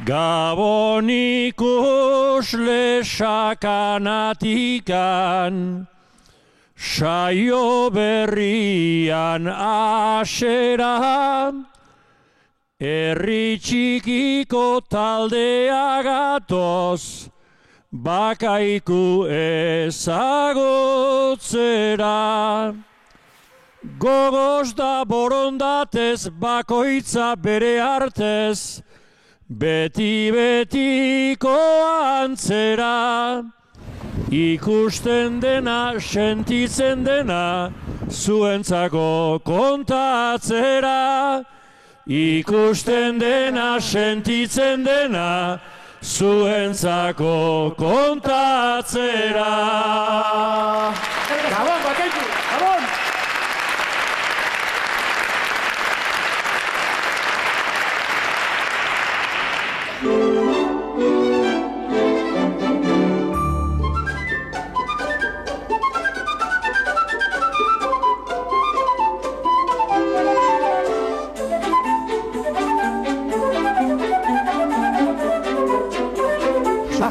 Gabon ikusle sakanatikan, saio berrian asera, herri txikiko taldea gatoz, bakaiku ezagutzera. Gogoz da borondatez, bakoitza bere artez, beti betiko antzera. Ikusten dena, sentitzen dena, zuentzako kontatzera. Ikusten dena, sentitzen dena, zuentzako kontatzera. Gabon, bakaiku, gabon!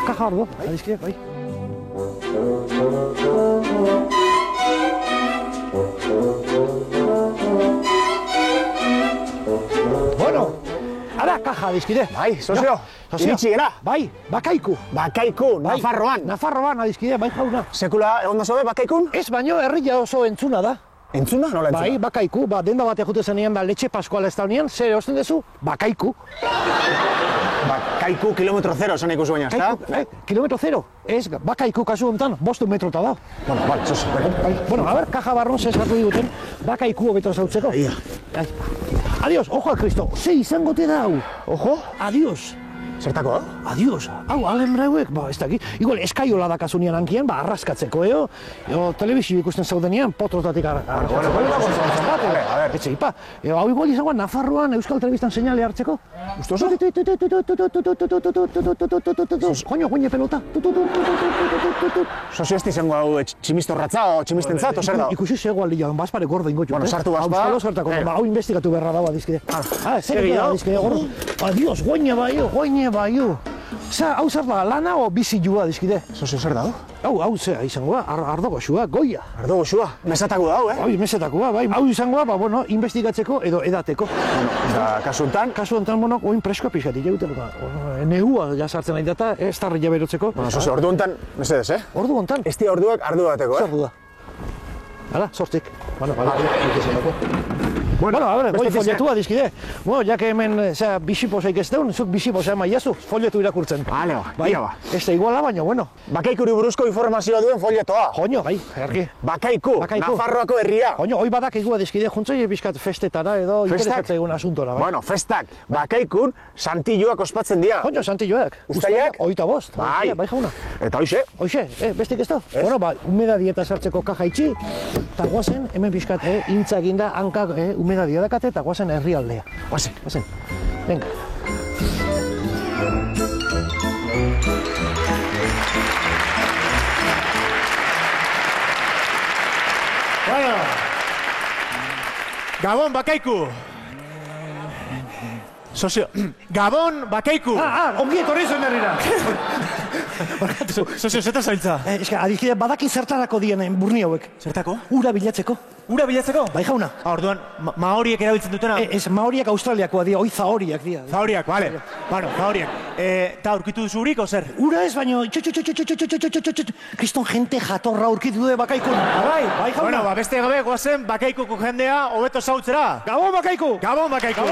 Caja ordo, adizkide, bai. Bueno, ara caja adizkide. Bai, sozio, iritsi gera. Bai, bakaiku. Bakaiku, Bai. Nafarroan. Nafarroan adizkide, bai jauna. Sekula egon da zobe, bakaikun? Ez baino, herria oso entzuna da. Entzuna? Nola entzuna? Bai, bakaiku, denda batean jute zenean, letxe paskoala ez da honean, zer osten dezu, bakaiku. Bakaiku kilometro zero, esan ikusi baina, ezta? Kilometro zero, ez, bakaiku kasu honetan, 5 metrota da. Bueno, bale, zozo. Bueno, a ver, kaja barron zezgatu diguten, bakaiku hobeto zautzeko. Ia. Adiós, ojo al Cristo, ze izango te da hau. Ojo? Adiós. Zertako, Adiós. Hau, alembrauek, ez dakit. Igual, eskaiola da kasunian hankian, arraskatzeko, telebizio ikusten zaudenean, potrotatik arraskatzeko. Etxe, ipa. Hau igual izango, Nafarroan Euskal Telebistan seinale hartzeko. Uste oso? Joño, guine pelota. Sozio esti izango hau tximistorratza o tximistentzat, o zer da? Ikusi zego aldia, bazpare gordo ingo Bueno, sartu bazpa. Auskalo sartako, hau investigatu beharra dago adizkide. Zer da adizkide, gordo. Adiós, guine baiu. Hau zer da, lana o bizilua adizkide? Sozio zer da, Hau zera izango da, ardo goxua, goia. Ardo goxua, mesatako da, Hoi, mesetakoa, bai. Hau izango da, investigatzeko edo edateko. Eta kasu honetan? Kasu honetan, oin preskoa pixkatik egiten. Negua jasartzen nahi data, ez tarri jaberotzeko. Bueno, sozio, ordu honetan, mesedez, Ordu honetan? Ez di orduak ardu bateko, Zer du da? Hala, sortzik. Bueno, a ver, goi folletua dizkide. Bueno, ya que hemen, bisiposaik ez deun, zuk bisiposa maiazu, folletu irakurtzen. Vale, bai. Ez da iguala, baina, bueno. Bakaikuri buruzko informazioa duen folletoa. Joño, bai, ergi. Bakaiku, Nafarroako herria. Joño, hoi badak egua dizkide, juntzoi bizkat festetara edo interesatzea egun asuntora, bai. Bueno, festak, bakaikun, santilloak ospatzen dira. Joño, santilloak. Ustaiak? 25. Bai jauna. Eta hoxe? Hoxe, bestik ez da? Bueno, humeda dieta sartzeko kaja itxi, eta guazen, hemen bizkat, intza eginda, hankak, humeda diadakate, eta guazen herrialdea. Guazen. Venga. Bueno, Gabon Bakaiku. Sozio, Gabon Bakaiku. Ongi etorri zuen herrira. Sozio, zeta zailtza? Eska, adizkide, badakin zertarako dien burni hauek. Zertako? Ura bilatzeko. Ura bilatzeko? Bai jauna. Orduan, maoriek erabiltzen dutena? Ez, maoriak australiakoa dira, hoi zaoriak dira. Zaoriak, bale. Bueno, zaoriak. Eta aurkitu duzu urik, ozer? Ura ez, baino, kriston jente jatorra aurkitu du Bakaikun. Bai jauna. Bueno, beste gabe, guazen Bakaikuko jendea hobeto zautzera. Gabon Bakaiku! Gabon Bakaiku!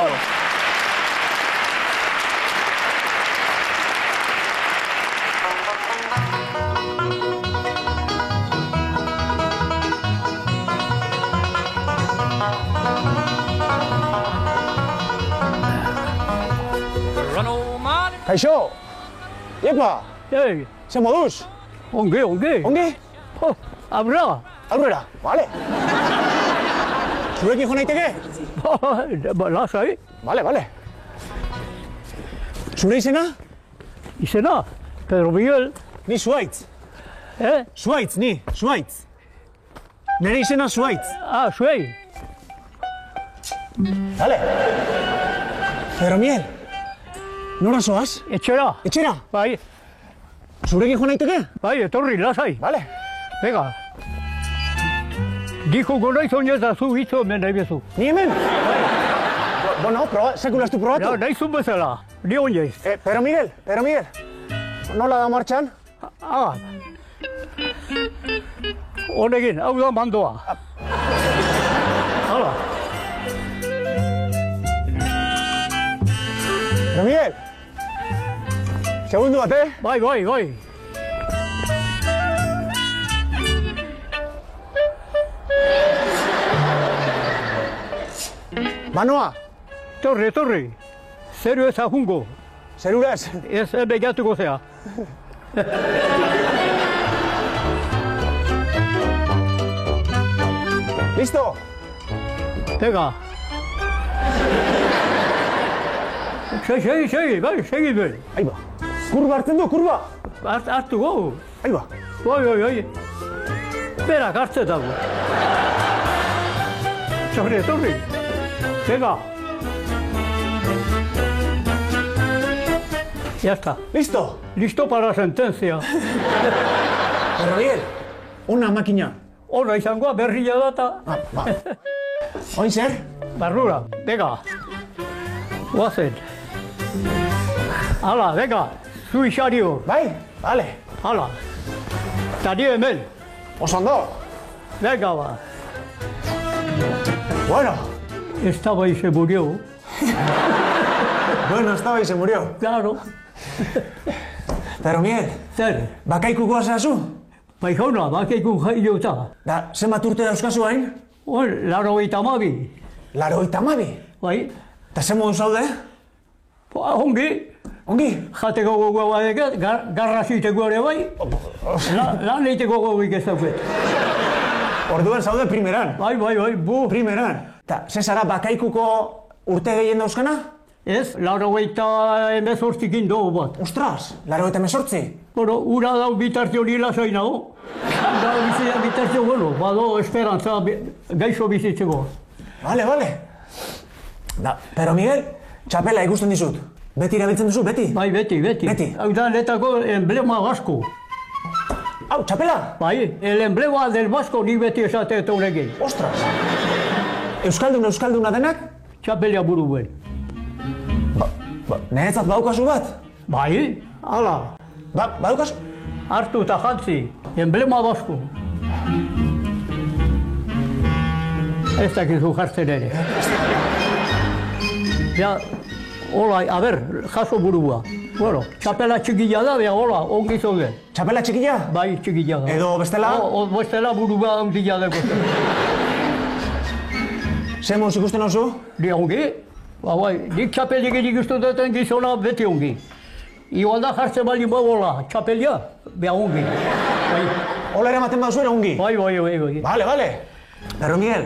Kaixo! Iepa! Ei, Ze moduz? ongi. Ongi? Aurrera. Aurrera, bale. Zurekin jo naiteke? Lasai. Bale. Zure izena? Izena, Pedro Miguel. Ni Zuaitz. Zuaitz. Zuaitz. Nere izena Zuaitz. Zuei. Dale. Pedro Miguel. Nora zoaz? Etxera. Etxera? Bai, Zurekin joan naiteke? bai, etorri, lasai. Bale. Venga. Diko gonaiz oinez da zu hitzo hemen nahi bezu. Ni hemen? Bueno, sekulaztu probatu. Ja, nahi zun bezala, ni oinez. Pero Miguel. Nola da martxan? Ah. Honegin, hau da mandoa. Hala. Pero Miguel. Segundu bat, Bai. Banoa. Torri. Zeru ez ahungo. Zerurez. Ez begatuko zea. Listo. Venga. Segi, bai, segi bai. Aiba. Kurba hartzen du, kurba. Hartu go. Aiba. Bai. Berak hartzen dago. Torri. Venga. Ya está. Listo. Listo para la sentencia. Pero Miguel, una makina. Ona izangoa berria data. Ba. Oin zer? Barrura, venga. Guazen. Hala, venga. Zu isario. Bai, bale. Hala. Ta ni hemen. Oso ondo. Venga, ba. Bueno. Estaba y se murió. Bueno, estaba y se murió. Claro. Pero Miguel, Zer, bakaikukoa zazu? bai jauna, bakeikun jaio eta. Da, zenbat urte dauzkazu hain? Hor, 82. 82. Bai, Ta zen modu zaude? ongi. Ongi? Jateko gogoa badeket, garra ziteko ere bai. Lan eiteko gogoik ez dauket. Orduan zaude primeran. Bai, bu. Primeran. Ta, zezara bakaikuko urte gehien dauzkana? Ez, 88 dugu bat. Ostras, 88. Bueno, ura dau bitartio nila zain nago. Dau bizitzen bitartio, bueno, bado esperantza gaixo bizitzeko. Bale. Da, pero Miguel, txapela ikusten dizut. Beti erabiltzen duzu, beti? Bai, beti. Hau da netako emblema basko. Hau, txapela? Bai, el emblema del basko nik beti esate eta honekin. Ostras. Euskalduna denak? Txapelia buruen. Niretzat badaukazu bat? Bai, hala. Badaukazu? Hartu eta jantzi, emblema basko. Ez dakizu jartzen ere. Ja, hola, a ber, jaso burua. Bueno, txapela txikila da, bea, hola, ongi zaude. Txapela txikila? Bai, txikila da. Edo bestela? Bestela burua ondila dago. Zer moz ikusten oso? Ni ongi? Bai, nik txapelik ikusten duten gizona beti ongi. Igual da jartzen bali hola, txapelia, bea ongi. Bai. Hola eramaten baduzuen ongi? Bai. Bale. Pero Miguel,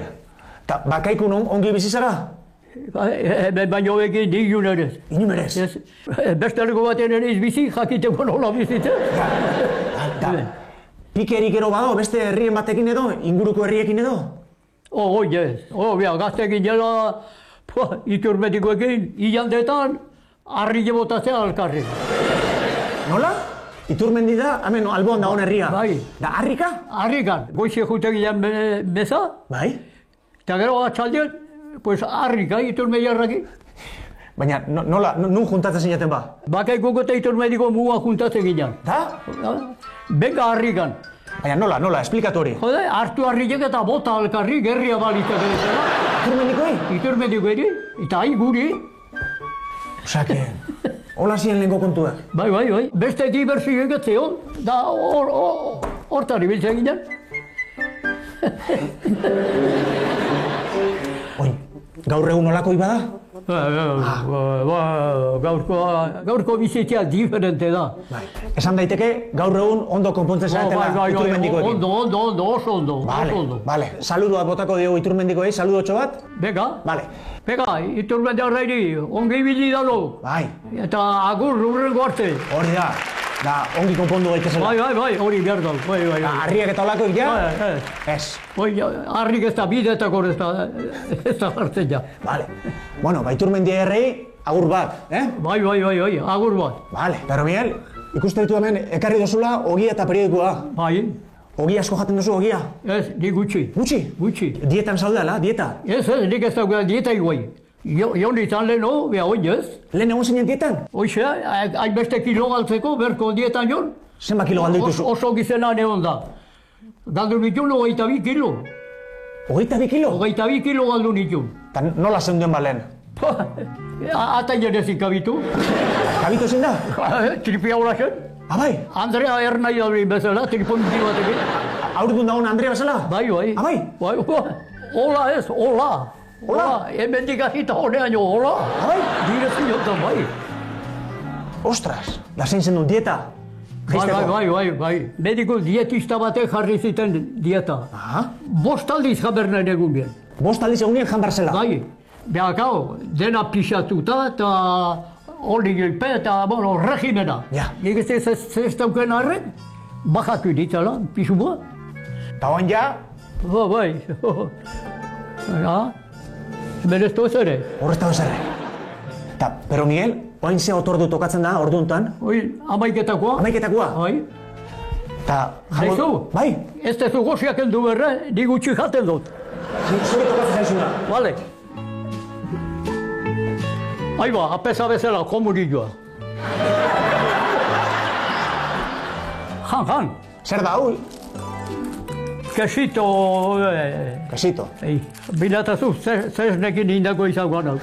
bakaikun ongi bizizara? Baina egin nik junerez. Inumerez? Besteleko baten ere izbizi, jakiteko nola bizitzen. Pikerik ero bado, beste herrien batekin edo, inguruko herriekin edo? Ez. Gaztekin jela, iturbetikoekin, hilandetan, harri botatzea alkarri. Nola? Iturmendi da, hemen alboan dagoen herria. Bai. Da, harrika? Harrikan, goizie jutegilean beza, Bai. eta gero atxaldean, harrika, iturmediarrakin. Baina, nun juntatzen zinaten ba? Bakaikoko eta iturmediko muga juntatzen ginen. Da? Benga harrikan. Baina, nola, esplikatu hori. Jode, hartu harriek eta bota alkarri, gerria balitzak edizela. Iturmendikoei? Iturmedikoei, eta hain guri. Osake, hola ziren lehenko kontuak. Bai. Beste diversioek ez zeon, da hortan ibiltzen ginen. Oin, gaur egun olakoi bada? Gaurko bizitzea diferente da. Esan daiteke, gaur egun ondo konpontzen zaretela iturmendikoekin. Ondo, oso ondo. Bale, saludoak botako diogu iturmendikoei, saludotxo bat? Bega, Bale. iturmende horreiri, ongi ibili dalo. Bai, Eta agur urrengo arte. hori da, ongi konpondu gaitezela. Bai, hori behar da. Bai. Harriak eta olakoik ja? Ez. Harrik ez da bidetako ez da hartzen ja. Bale. Bueno, iturmendi herrei, agur bat, Bai, agur bat. Vale, pero Miguel, ikuste ditu hemen, ekarri dozula ogia eta periodikoa. Bai. Ogia asko jaten duzu, ogia? Ez, ni gutxi. Gutxi? Dietan zaudela, dieta? Ez, nik ez dagoela dieta iguai. Jo nintzen leheno, beha hoi ez. Lehen egon zinen dietan? Hoxe, hainbeste kilo galtzeko, berko dietan joan. Zenba kilo galdu dituzu? Oso gizenan egon da. Galdu nituen 22 kilo. 22 kilo? 22 kilo galdu nituen. Ta nola zeunduen balen? Ata jenezik kabitu. Kabitu zen da? Tripia hola zen. Abai? Andrea Ernai hori bezala, tripon ditu batekin. Aurrudun dagoen Andrea bezala? Bai. Abai? Hola ez, hola. Hemendik hasita honean jo, hola. Abai? Direziotan, bai. Ostras, da zein zen duen dieta? Bai. Mediko dietista batek jarri ziten dieta. Aha. 5 aldiz jabernen egun bien. 5 aldiz egunien jan barzela? Bai. Beakao, dena pixatuta eta hori gilpe eta, regimena. Ja. Nik ez dauken arren, bajatu ditzala, pixu boa. Ta oan ja? Bai. Ja. Hemen ez toz ere. Horrez dago zerre. Ta, pero Miguel, oain ze otordu tokatzen da, ordu hontan? Oi, amaiketakoa. Amaiketakoa? Bai. Ta, Zaizu? Bai. Ez tezu goziak endu berre, ni gutxi jaten dut. Zure tokatzen zaizuna. Vale. Aiba, apesa bezala, komunilloa. Han. Zer da, hui? Kesito... Kesito. Bilatazu, zer nekin indako izangoan hau.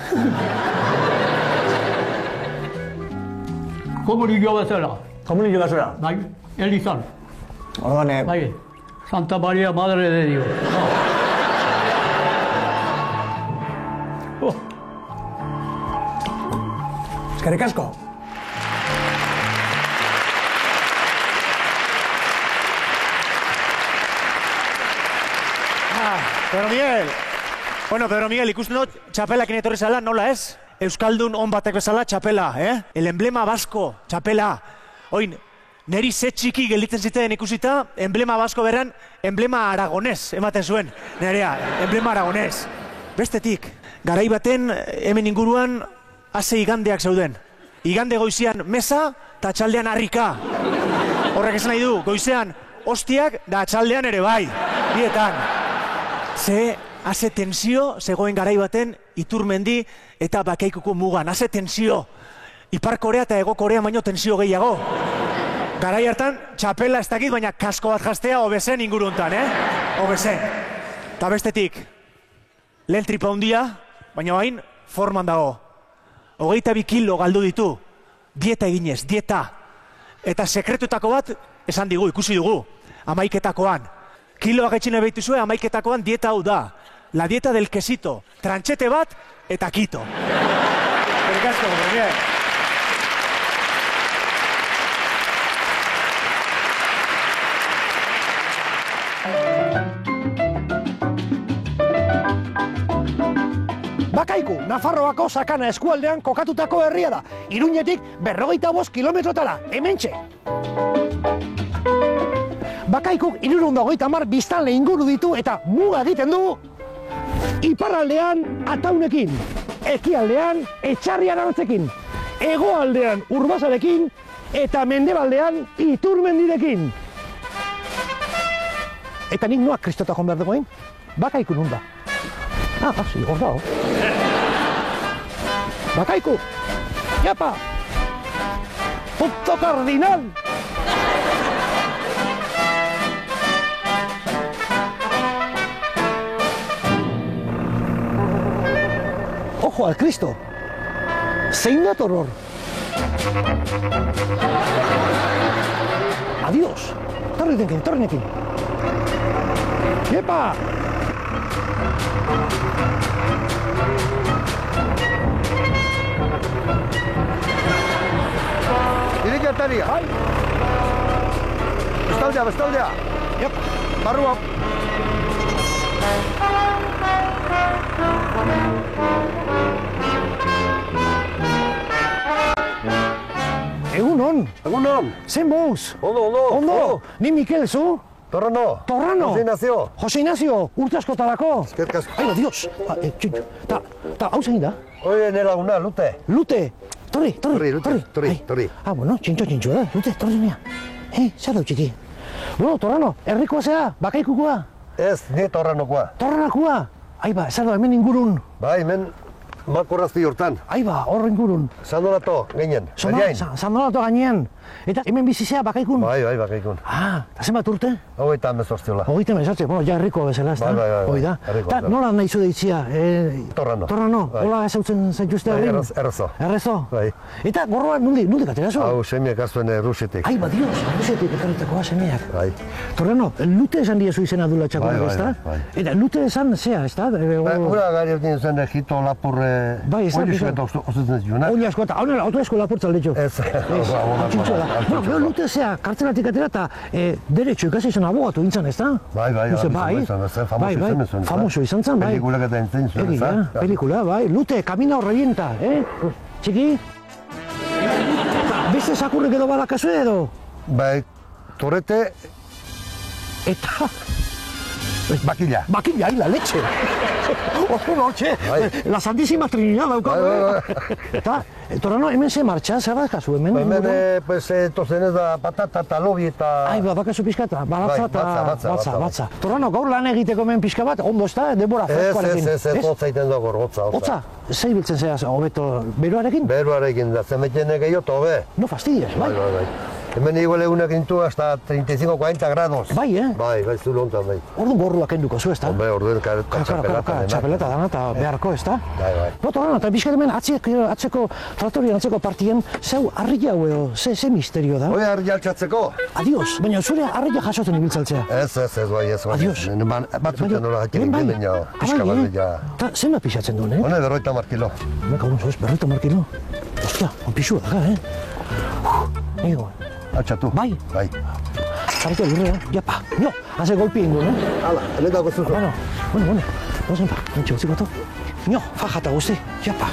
Komunillo bezala. Komunillo bezala? Bai, Elizan. Orduan, Bai, Santa Maria Madre de Dios. Eskerrik asko. Pedro Miguel, ikusten dut, txapelakin etorri zela, nola ez? Euskaldun on batek bezala txapela, El emblema basko, txapela. Oin, neri ze txiki gelditzen ziten ikusita, emblema basko beran, emblema aragonez, ematen zuen, nerea, emblema aragonez. Bestetik, garai baten hemen inguruan ase igandeak zeuden. Igande goizean mesa eta atxaldean harrika. Horrek esan nahi du, goizean hostiak da atxaldean ere bai, bietan. Ze ase tensio zegoen garai baten Iturmendi eta Bakaikuko mugan. Ase tensio. Ipar Korea eta Hego Korea baino tensio gehiago. Garai hartan txapela ez dakit, baina kasko bat jastea hobezen inguru hontan, Hobezen. Ta bestetik, lehen tripa hundia, baina hain forman dago. 22 kilo galdu ditu. Dieta eginez, dieta. Eta sekretutako bat esan digu, ikusi dugu. Amaiketakoan. Kiloak etxine behituzue, amaiketakoan dieta hau da. La dieta del quesito. Trantxete bat eta kito. Eskerrik asko, Miguel. Bakaiku, Nafarroako sakana eskualdean kokatutako herria da. Iruñetik 45 kilometrotara, hementxe. Bakaikuk 350 biztanle inguru ditu eta muga egiten du iparraldean Ataunekin, ekialdean Etxarrian Arantzekin, hegoaldean Urbasarekin eta mendebaldean Iturmendirekin. Eta nik noak kristota joan behar dagoen? Bakaiku nun da. Sí, hor dago. Bakaiku! Iapa! Punto cardinal! Ojo al Cristo! Zein dator hor? Adiós! Torrenekin! Iepa! Irik ataria. Bai! Bestaldea. Iepa! Barrua. Egunon! Egunon. Zen mouz? Ondo. Ondo! Ni Mikel, zu? Torrano. Torrano. Jose Ignacio. Jose Ignacio, urte askotarako. Eskerrik asko. Ai, Dios. Txintxo. Ta, hau zein da? Oye, nire laguna, Lute. Lute. Torri. Torri. Bueno, txintxo da. Lute, torri nea. Zer dau txiki? Bueno, Torrano, herrikoa zea, bakaikukoa. Ez, ni Torranokoa. Torranakoa. Aiba, zer da, hemen ingurun. Bai, hemen Malkorrazpi hortan. Aiba, hor ingurun. Sandonato, ginen. Berdiain. Sandonato gainean. Eta hemen bizizea bakaikun. Bai, bakaikun. Eta zenbat urte? 38. Hogeita mezortzi, bueno, ja herriko bezala, ez da? Bai. Hoi da. Eta nola nahi zu deitzia? Torrano. Torrano, hola ezautzen zaituzte hori? Errezo. Errezo? Bai. Eta gorroa nundik atera zu? Hau, semiak azuen Rusitik. Ai, Dios, Rusitik ekarritakoa semiak. Bai. Torrano, Lute esan diezu izena dula txakoak, ez da? Bai. Eta Lute esan zea, ez da? Ura gari erdin zen Egito lapur... Bai, ez da? Hori zuetan osatzen zizuna. Hori asko eta, hau autoesko lapurtza aldetxo. Ez, Txintxo da. Bueno, Lute zea, kartzelatik atera eta derecho ikasi izan abogatu gintzen, ez da? Bai, famoso izan zen, bai. Pelikulak eta entzen zuen, ez da? Pelikula, bai. Lute, Camino Revienta, Txiki? Beste sakurrik edo badakazu edo? Bai, Torrete... Eta... Bakila. Bakila, la leche. Hortxe, la Santísima Trinidad daukagu. Eta, Torrano, hemen ze martxa, zer bakazu hemen? Hemen, pues, tozen ez da patata eta lobi eta... Ai, bakazu pixka eta batza. Torrano, gaur lan egiteko hemen pixka bat, ondo ez da, denbora freskoarekin. Ez, hotza iten dago, hotza. Hotza? Zei biltzen zea, hobeto, beroarekin? Beroarekin da, zemetien gehiago hobe. No fastidies, bai? Bai. Hemen igual egunak intu hasta 35-40 grados. Bai, Bai, zu lontan, bai. Orduan gorruak enduko zu, ez da? Hombre, orduan txapeleta dana eta beharko, ez da? Bai. No, Torrano, eta bizkat hemen atzeko traktorien atzeko partien, zeu harria edo, ze misterio da? Hoi harri altxatzeko? Adios, baina zure harria jasotzen ibiltzaltzea. Ez, bai. Adios. Batzuten nola jakin ginen jau, pixka bat ja. Eta zenbat pixatzen duen, Hone, 50 kilo. Meka, ez, 50 kilo? Ostia, onpixua daga, Nigo. Altxatu? Bai. Zarete lurrea, japa, haze golpi ingo, Hala, heletako zuzu. Bueno, gozen pa, nintxe utzikotu. Fajata guzti, japa.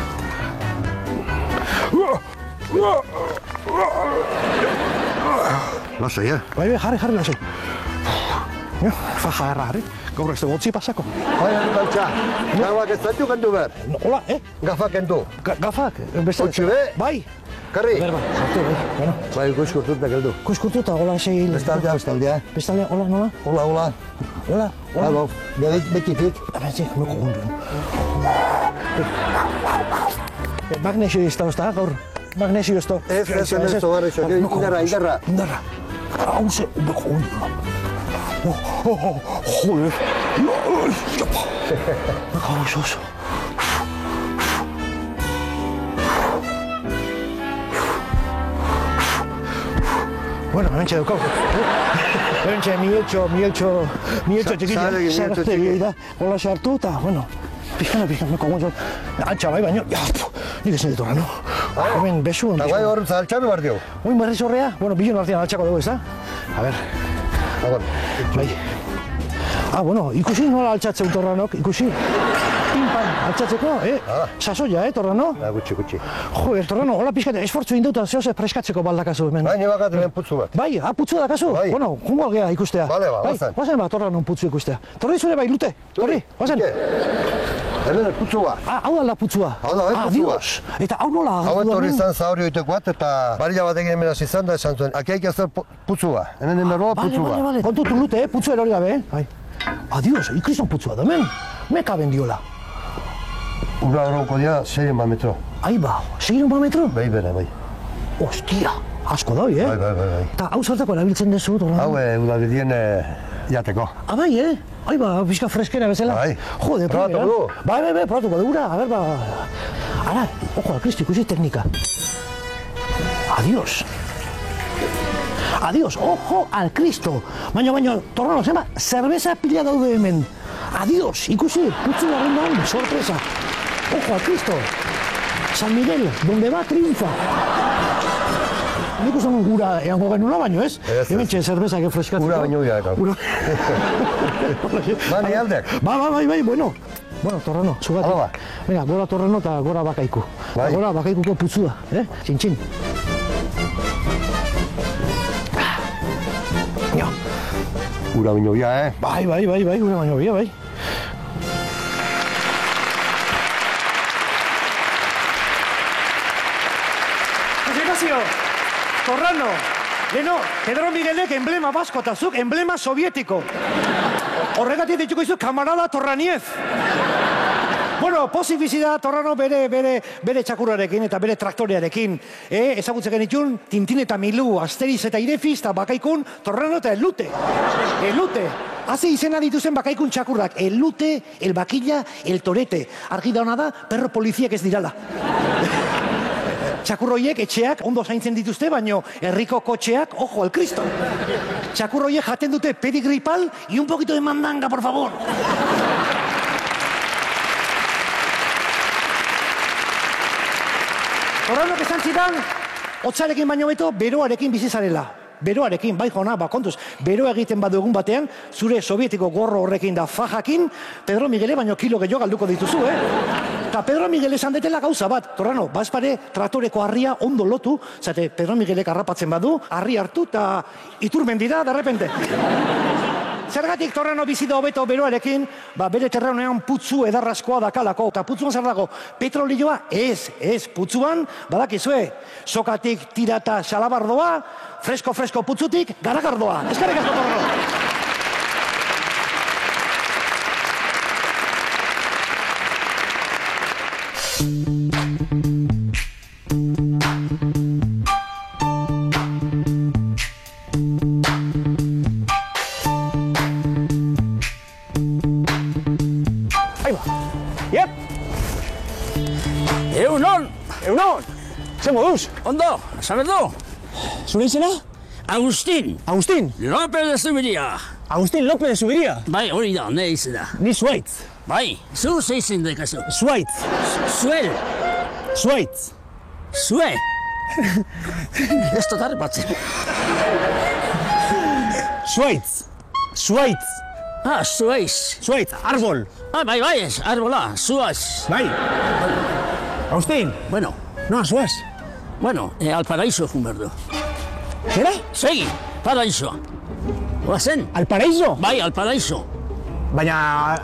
Lasai, Bai, jarri lasai. Faja harri, gaur ez dugu pasako. Bai, altxa, gafak ez zaitu kendu behar. Hola, Gafak kendu. Gafak, beste... Otxu be? Bai. Karri? Sartu, bai. Bai, kuskurtuta geldu. Kuskurtuta, hola, sei... Bestaldea. Bestaldea, hola, nola? Hola. Halo, betitik. Betik, nuko gunduen. Magnesio izta, ozta, gaur? Magnesio izta. Ez, indarra. Hau ze, nuko gunduen. Joder. Japa. Hau zoz. Bueno, hementxe daukagu. Hementxe, mieltxo txikitza. Zartegi da. Hola sartu eta, bueno, pixkana, kogun altxa bai baino, nik esan ditu Torrano. Hemen besu. Eta guai horren altxabe bar dio. Oin berriz horrea, bueno, bilon artean altxako dugu, ez da? A ber. Bai. Bueno, ikusi nola altxatzen Torranok, ikusi. Pimpan, altxatzeko, sasoia, Torrano? Gutxi. Joder, Torrano, hola pixkate, esfortzu induta zehose preskatzeko baldakazu hemen. Bai, bakat hemen putzu bat. Bai, putzu dakazu? Bai. Bueno, jungo algea ikustea. Bale, guazen. Guazen Torrano putzu ikustea. Torri zure bai, Lute, torri, guazen. Hemen putzua. Hau da la putzua. Hau da, putzua. Dios, eta hau nola? Hau etorri izan zauri oiteko bat eta barila bat egin hemen hasi izan da esan zuen. Aki haik hazer putzua. Hemen emerroa putzua. Vale. Kontutu Lute, putzu erori gabe, Bai. Adios, ikrizon putzua da, men. Meka bendiola. Ura horroko dira, 6 metro. Ai ba, 6 metro? Bai. Ostia, asko doi, Bai. Eta hau zertako erabiltzen dezu, Torrano? Hau, udabidien jateko. Bai, Ai ba, pixka freskera bezala. Bai. Jode, probatuko du. Bai, probatuko dugura. A ver, Ara, ojo al Cristo, ikusi teknika. Adios, ojo al Cristo. Baina, Torrano, zema, zerbeza pila daude hemen. Adios, ikusi, putzu barrendan, sorpresa. Ojo al Cristo. San Miguel, donde va, triunfa. Nik usan gura eango genuna baino, ez? Hemen txe zerbezak freskatzeko. Ura baino gira, Bani aldek? Bai, bueno. Bueno, Torrano, zugatik. Hala ba. Venga, gora Torrano eta gora bakaiku. Bai. Gora bakaikuko putzua, Txin. Ura baino bia, Bai, gure baino bia, bai. Presentazio, Torrano, leno, Pedro Miguelek emblema basko eta zuk emblema sovietiko. Horregatik dituko izu, kamarada Torraniez. Bueno, pozik bizi da Torrano bere txakurrarekin eta bere traktorearekin. Ezagutzen genitun, Tintin eta Milu, Asteriz eta Irefiz, eta bakaikun Torrano eta Elute. Elute. Haze izena dituzen bakaikun txakurrak. Elute, el bakilla, el torete. Argi da hona da, perro poliziak ez dirala. Txakurroiek etxeak ondo zaintzen dituzte, baino herriko kotxeak, ojo, al Cristo. Txakurroiek jaten dute pedigripal y un poquito de mandanga, por favor. Torranok esan zidan, hotzarekin baino beto, beroarekin bizi zarela. Beroarekin, bai jona, kontuz, beroa egiten badu egun batean, zure sovietiko gorro horrekin da fajakin, Pedro Miguele baino kilo gehiago galduko dituzu, Eta Pedro Miguel esan detela gauza bat, Torrano, bazpare traktoreko harria ondo lotu, zate Pedro Miguelek harrapatzen badu, harri hartu eta Iturbendira, de repente. Zergatik Torrano bizi da hobeto beroarekin, bere terrenean putzu edarraskoa dakalako. Eta putzuan zer dago, petrolioa? Ez, putzuan, badakizue, sokatik tirata xalabardoa, fresko putzutik, garagardoa. Eskerrik asko, Torrano. Egunon! Zer moduz? Ondo, saberdu? Zure izena? Agustin. Agustin? López de Zubiria. Agustin López de Zubiria? Bai, hori da, ne izena. Ni Zuaitz. Bai, zu zeizen dekazu. Zuaitz. Zuel. Zuaitz. Zue. Ez dut harrepatzen. Zuaitz. Zuaitz. Ah, zuaiz. Zuaitz, árbol. Ah, bai, ez, arbola, zuaz. Bai. Agustin. Bueno. Noa, zuaz? Bueno, al paraíso jun berdu. Zera? Segi, paraíso. Oazen? Al paraíso? Bai, al paraíso. Baina...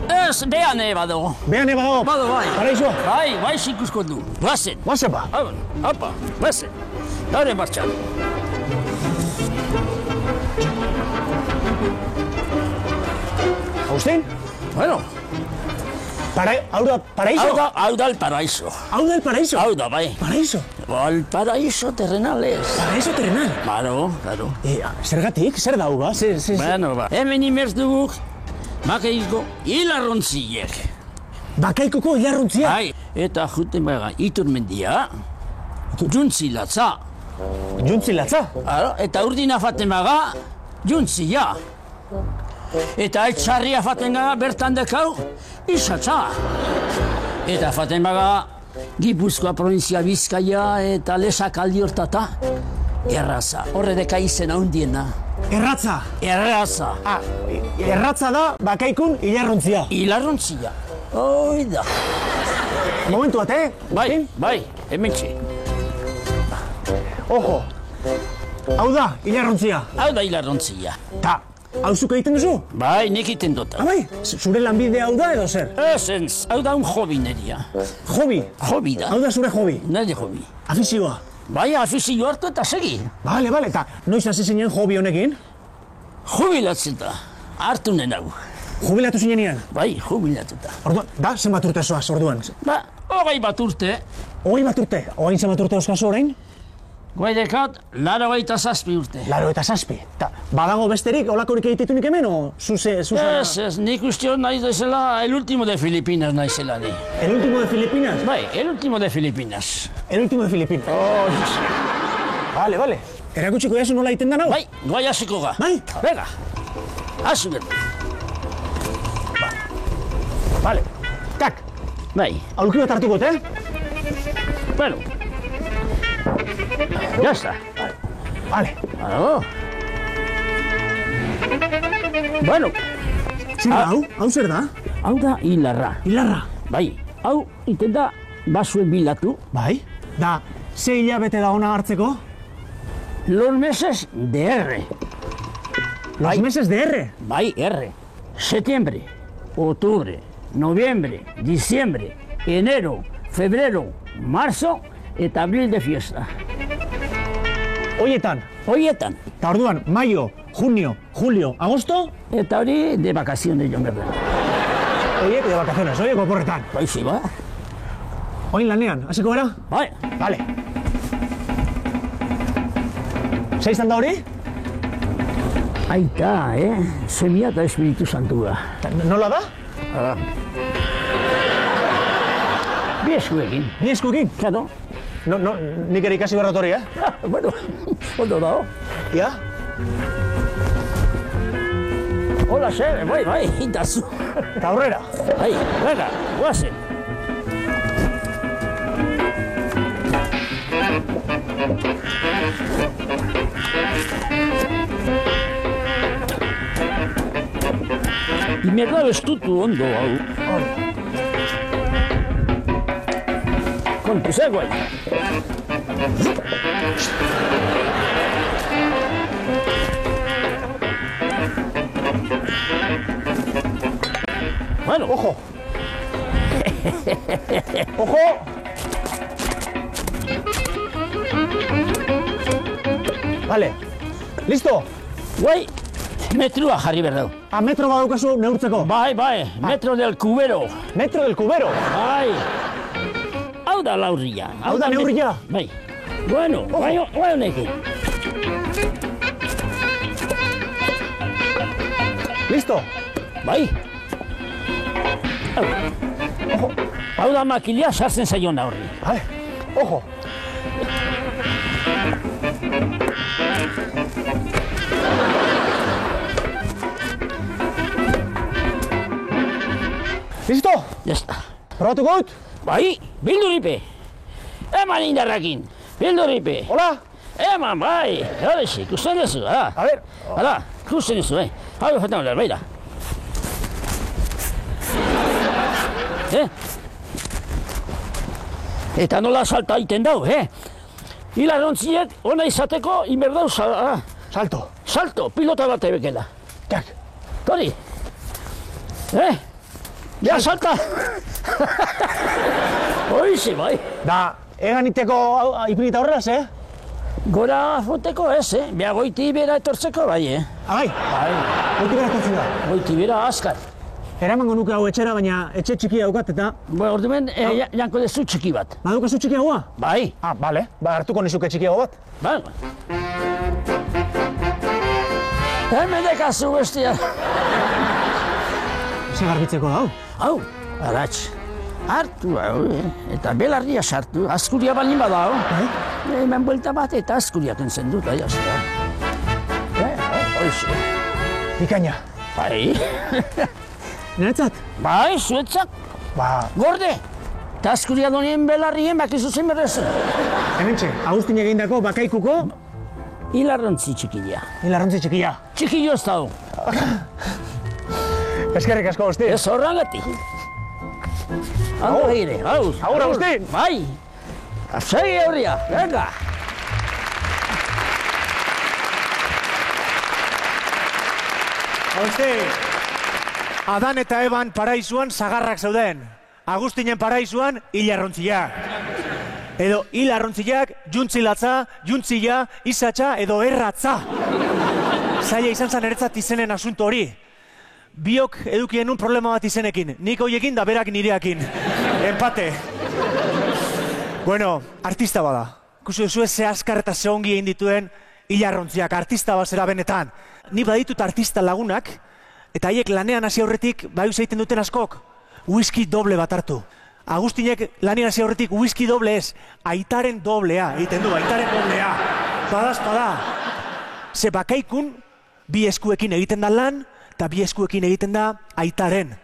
Ez, behan badago. Behan badago? Bado, bai. Paraíso? Bai, zikusko du. Oazen. Oazen ba? Apa, oazen. Gaur martxan. Agustin? Bueno. Hau da paraíso? Hau da el paraíso. Hau da el paraíso? Hau da, bai. Paraíso? El paraíso terrenal ez. Paraíso terrenal? Claro. Zergatik? Zer dau, ba? Bueno, ba. Hemen imerz duguk, bakaiko hilarrontziek. Bakaikoko hilarrontziek? Bai. Eta juten baga Iturmendia, juntzilatza. Juntzilatza? Eta urdina faten baga, juntzia. Eta etxarria faten gara bertan dekau, isatza. Eta faten baga Gipuzkoa provinzia Bizkaia eta lesak aldi hortata, erraza. Horre deka izen handiena. Erratza? Erraza. Erratza da bakaikun hilarrontzia. Hilarrontzia. Hoi da. Momentu bat, Bai, hementxe. Ojo. Hau da hilarrontzia. Hau da hilarrontzia. Ta, hau zuk egiten duzu? Bai, nik egiten dut. Bai, zure lanbide hau da edo zer? Ez, hau da un hobi neria. Hobi? Hobi da. Hau da zure hobi? Nire hobi. Afizioa? Bai, afizio hartu eta segi. Bale, eta noiz hasi zinen hobi honekin? Jubilatzen da, hartu nenau. Jubilatu zinenean? Bai, jubilatuta. Orduan, da, zenbat urte zoaz, orduan? Ba, 20 bat urte. 20 bat urte? Oain zenbat urte euskazu orain? Guaidekat, 87 urte. 87? Ta, badago besterik, olakorik egitetunik hemen, o zuze... Ez, nik usteon nahi dezela el último de Filipinas naizela ni. El último de Filipinas? Bai, el último de Filipinas. El último de Filipinas? Vale. Erakutsiko jazu nola egiten da nau? Bai, guai hasiko ga. Bai? Venga, hasu berdu. Vale. Tak. Bai. Aulki bat hartuko, Bueno. Ya está. Vale. Bueno. Zer da, hau zer da? Hau da hilarra. Hilarra? Bai. Hau, iten da, basuen bilatu. Bai. Da, 6 hilabete da ona hartzeko? Los meses de R. Los meses de R. Bai, R. Septiembre, octubre, noviembre, diciembre, enero, febrero, marzo eta abril de fiesta. Hoietan. Horietan. Eta orduan, maio, junio, julio, agosto, Eta hori de vacaciones joan berda. hoiek de vacaciones, hoiek oporretan. Baizi, ba? Oin lanean, hasiko gara? Bai. Vale. Zeiztan da hori? Aita, Semia eta Espiritu Santua. Nola da? Bi eskuekin. Ni eskuekin? Claro. Nik ere ikasi berrat hori, Bueno, ondo dago. Ia? Hola, xe, bai, intazu. Eta aurrera. Bai, venga, guazen. Imerda bestutu ondo hau. Kontu zegoen. Bueno, Ojo. Ojo. Vale. Listo. guai, metrua jarri berdau. Metro badaukazu neurtzeko. Bai, metro del cubero. Metro del cubero. Bai. Hau da laurria. Hau da neurria? Bai. Bueno, bai honekin. Listo. Bai. Ojo. Hau da makilia sartzen zaion da horri. Vale. Ojo. Listo. Ya está. Probatuko dut? Bai, bilduripe. Eman indarrakin. Bilduripe. Hola. Eman, bai. Horexi, ikusten duzu, ha? A ver. Hala, ikusten duzu, Hau jotan oler, baira. Eta nola salta iten dau, Hilarontziek ona izateko inberdau Salto. salto, pilota bat ebekela. Jak. Tori. Bea salta. Hoize, bai. Da, egan iteko ipinita horrelaz, Gora foteko ez, Bea goiti bera etortzeko, bai, Abai. Bai, Goiti beratzen da. goiti bera askar. Eramango nuke hau etxera, baina etxe txiki daukat eta... Orduan, janko dezu txiki bat. Badukazu txikiagoa? Bai. Bale. Hartuko nizuke txikiago bat. Bai. Hemen dekazu bestia. Ze garbitzeko da hau? Hau, aratx. Hartu hau, eta belarria sartu, askuria balin bada hau. Hemen buelta bat eta askuria kentzen dut, jazta. Hoize. Bikaina. Bai. Niretzat? Bai, zuetzak. Gorde. Eta askuria donien belarrien bakizu zen berrezu. Hementxe, Agustin egindako bakaikuko... Hilarrontzi txikia. Hilarrontzi txikia. Txikillo ez da hau. Eskerrik asko, Agustin. Ez horrangatik. Hau egire, hau. Agur, Agustin. Bai. Segi horria, venga. Agustin. Adan eta Eban paraisuan sagarrak zeuden. Agustinen paraisuan hilarrontziak. Edo hilarrontziak juntzilatza, juntzila, izatxa edo erratza. Zaila izan zan eretzat izenen asunto hori. Biok edukien un problema bat izenekin. Nik hoiekin da berak nireakin. Empate. Bueno, artista bada. Ikusi duzu ze askar eta ze ongi egin dituen hilarrontziak. Artista bazera benetan. Ni baditut artista lagunak, eta haiek lanean hasi aurretik bai egiten duten askok, whisky doble bat hartu. Agustinek lanean hasi aurretik whisky doble ez, aitaren doblea egiten du, aitaren doblea. Badazpada. Ze bakaikun, bi eskuekin egiten da lan, eta bi eskuekin egiten da aitaren.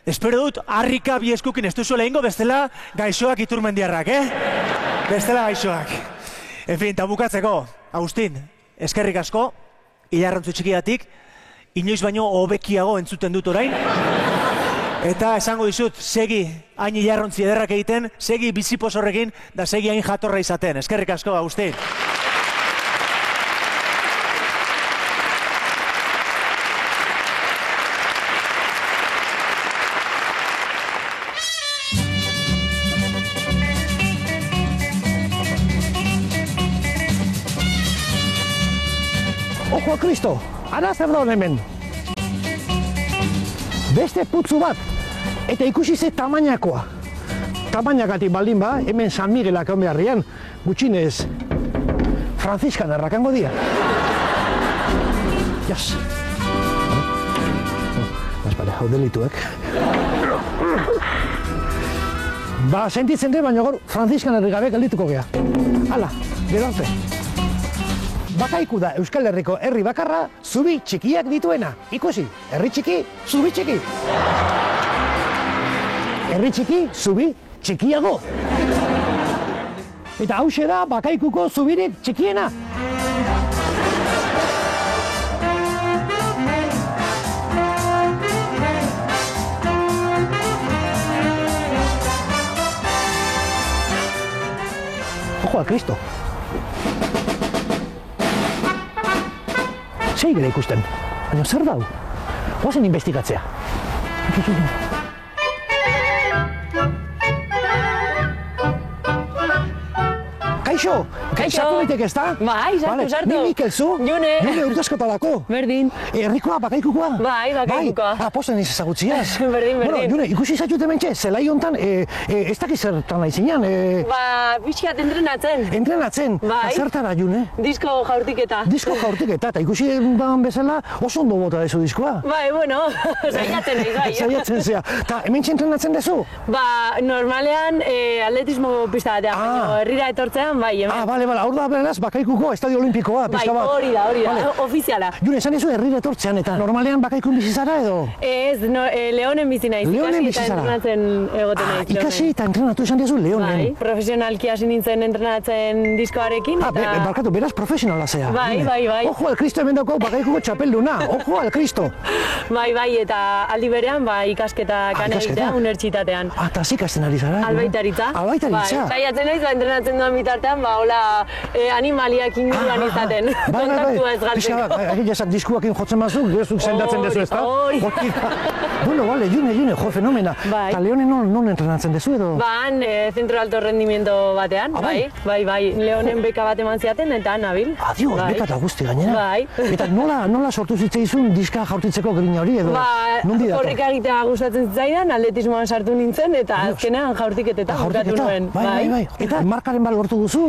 Espero dut, harrika bi eskuekin ez duzuela ingo, bestela gaixoak Iturmendiarrak, Bestela gaixoak. En fin, eta bukatzeko, Agustin, eskerrik asko, hilarrontzi txikiatik, inoiz baino hobekiago entzuten dut orain. Eta esango dizut, segi hain hilarrontzi ederrak egiten, segi bizipos horrekin, da segi hain jatorra izaten. Eskerrik asko, Agustin. Ojo a Kristo, ara zer da hemen. Beste putzu bat, eta ikusi ze tamainakoa. Tamainagatik baldin ba, hemen San Miguelak egon beharrian, gutxinez, Franciskan errakango dira. Jas. Bale, hau delituek. Ba, sentitzen dut, baina gaur Franciskan herri gabe geldituko gea. Hala, gero arte. Bakaiku da Euskal Herriko herri bakarra zubi txikiak dituena. Ikusi, herri txiki, zubi txiki. Herri txiki, zubi txikiago. Eta hauxe da Bakaikuko zubirik txikiena. Ojo a Kristo. Sei gara ikusten, baina zer dau? Goazen investigatzea. Kaixo! Kaixo! Sartu ditek ez da? Bai, sartu. Ni Mikel zu? June! June urtazkotalako. Berdin. Herrikoa, Bakaikukoa? Bai, Bakaikukoa. Bai, posten iz ezagutziaz. Berdin. Bueno, June, ikusi zaitut hementxe, zelai hontan, ez dakiz zertan nahi zinean. Ba, pixkat entrenatzen. Entrenatzen? Bai. Zertara, June? Disko jaurtiketa. Disko jaurtiketa, eta ikusi dan bezala oso ondo bota dezu diskoa. Bai, bueno, saiatzen nahi, bai. Saiatzen zea. Ta, hementxe entrenatzen dezu? Ba, normalean atletismo pista batean, baina herrira etortzean, bai, hemen. Bale, hor da beraz, Bakaikuko Estadio Olimpikoa, bai, pixka bat. hori da, ofiziala. June, esan ezu herrira etortzean, eta normalean Bakaikun bizi zara edo? Ez, Leonen bizi naiz. Leonen bizi zara. Ikasi eta entrenatzen egoten naiz. Ikasi eta entrenatu esan dezu Leonen. Bai, profesionalki hasi nintzen entrenatzen diskoarekin. Barkatu, beraz profesionala zea. Bai. Ojo al Kristo hemen dauko Bakaikuko txapelduna, ojo al Kristo. Bai, eta aldi berean, ikasketa egitea unibertsitatean. Eta zikasten ari zara? Albaitaritza. Albaitaritza. Saiatzen naiz, entrenatzen duan bitartean, hola, animaliak inguruan izaten. Kontaktua ez galtzeko. Egin esak diskuakin jotzen mazuk, gerozuk sendatzen dezu ez da? Hori. Bueno, vale, June, jo, fenomena. Eta Leonen non entrenatzen dezu edo? Ban, Centro Alto Rendimiento batean, bai. Leonen beka bat eman ziaten eta nabil. Adio, beka eta guzti gainera. Bai. Eta nola sortu zitzaizun diska jaurtitzeko grina hori edo? Nundi dator? Horrek egitea gustatzen zitzaidan, atletismoan sartu nintzen eta azkenean jaurtiketetan bukatu nuen. Bai. Eta markaren bal lortu duzu?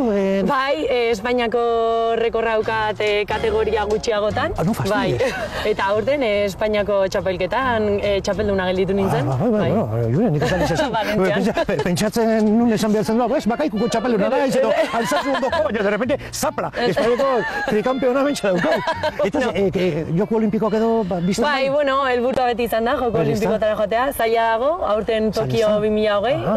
Bai, Espainiako rekorra daukat kategoria gutxiagotan. No fastidies. Eta aurten Espainiako txapelketan txapelduna gelditu nintzen. Bai, June, nik esan izan. Pentsatzen nun esan behartzen da, Bakaikuko txapelduna da, edo alzazu ondo jo, baina de repente, zapla, Espainiako trikampeona bentsa daukau. Eta Joko Olimpikoak edo biztan? Bai, bueno, helburua beti izan da, Joko Olimpikotara joatea, zaila dago, aurten Tokio 2020,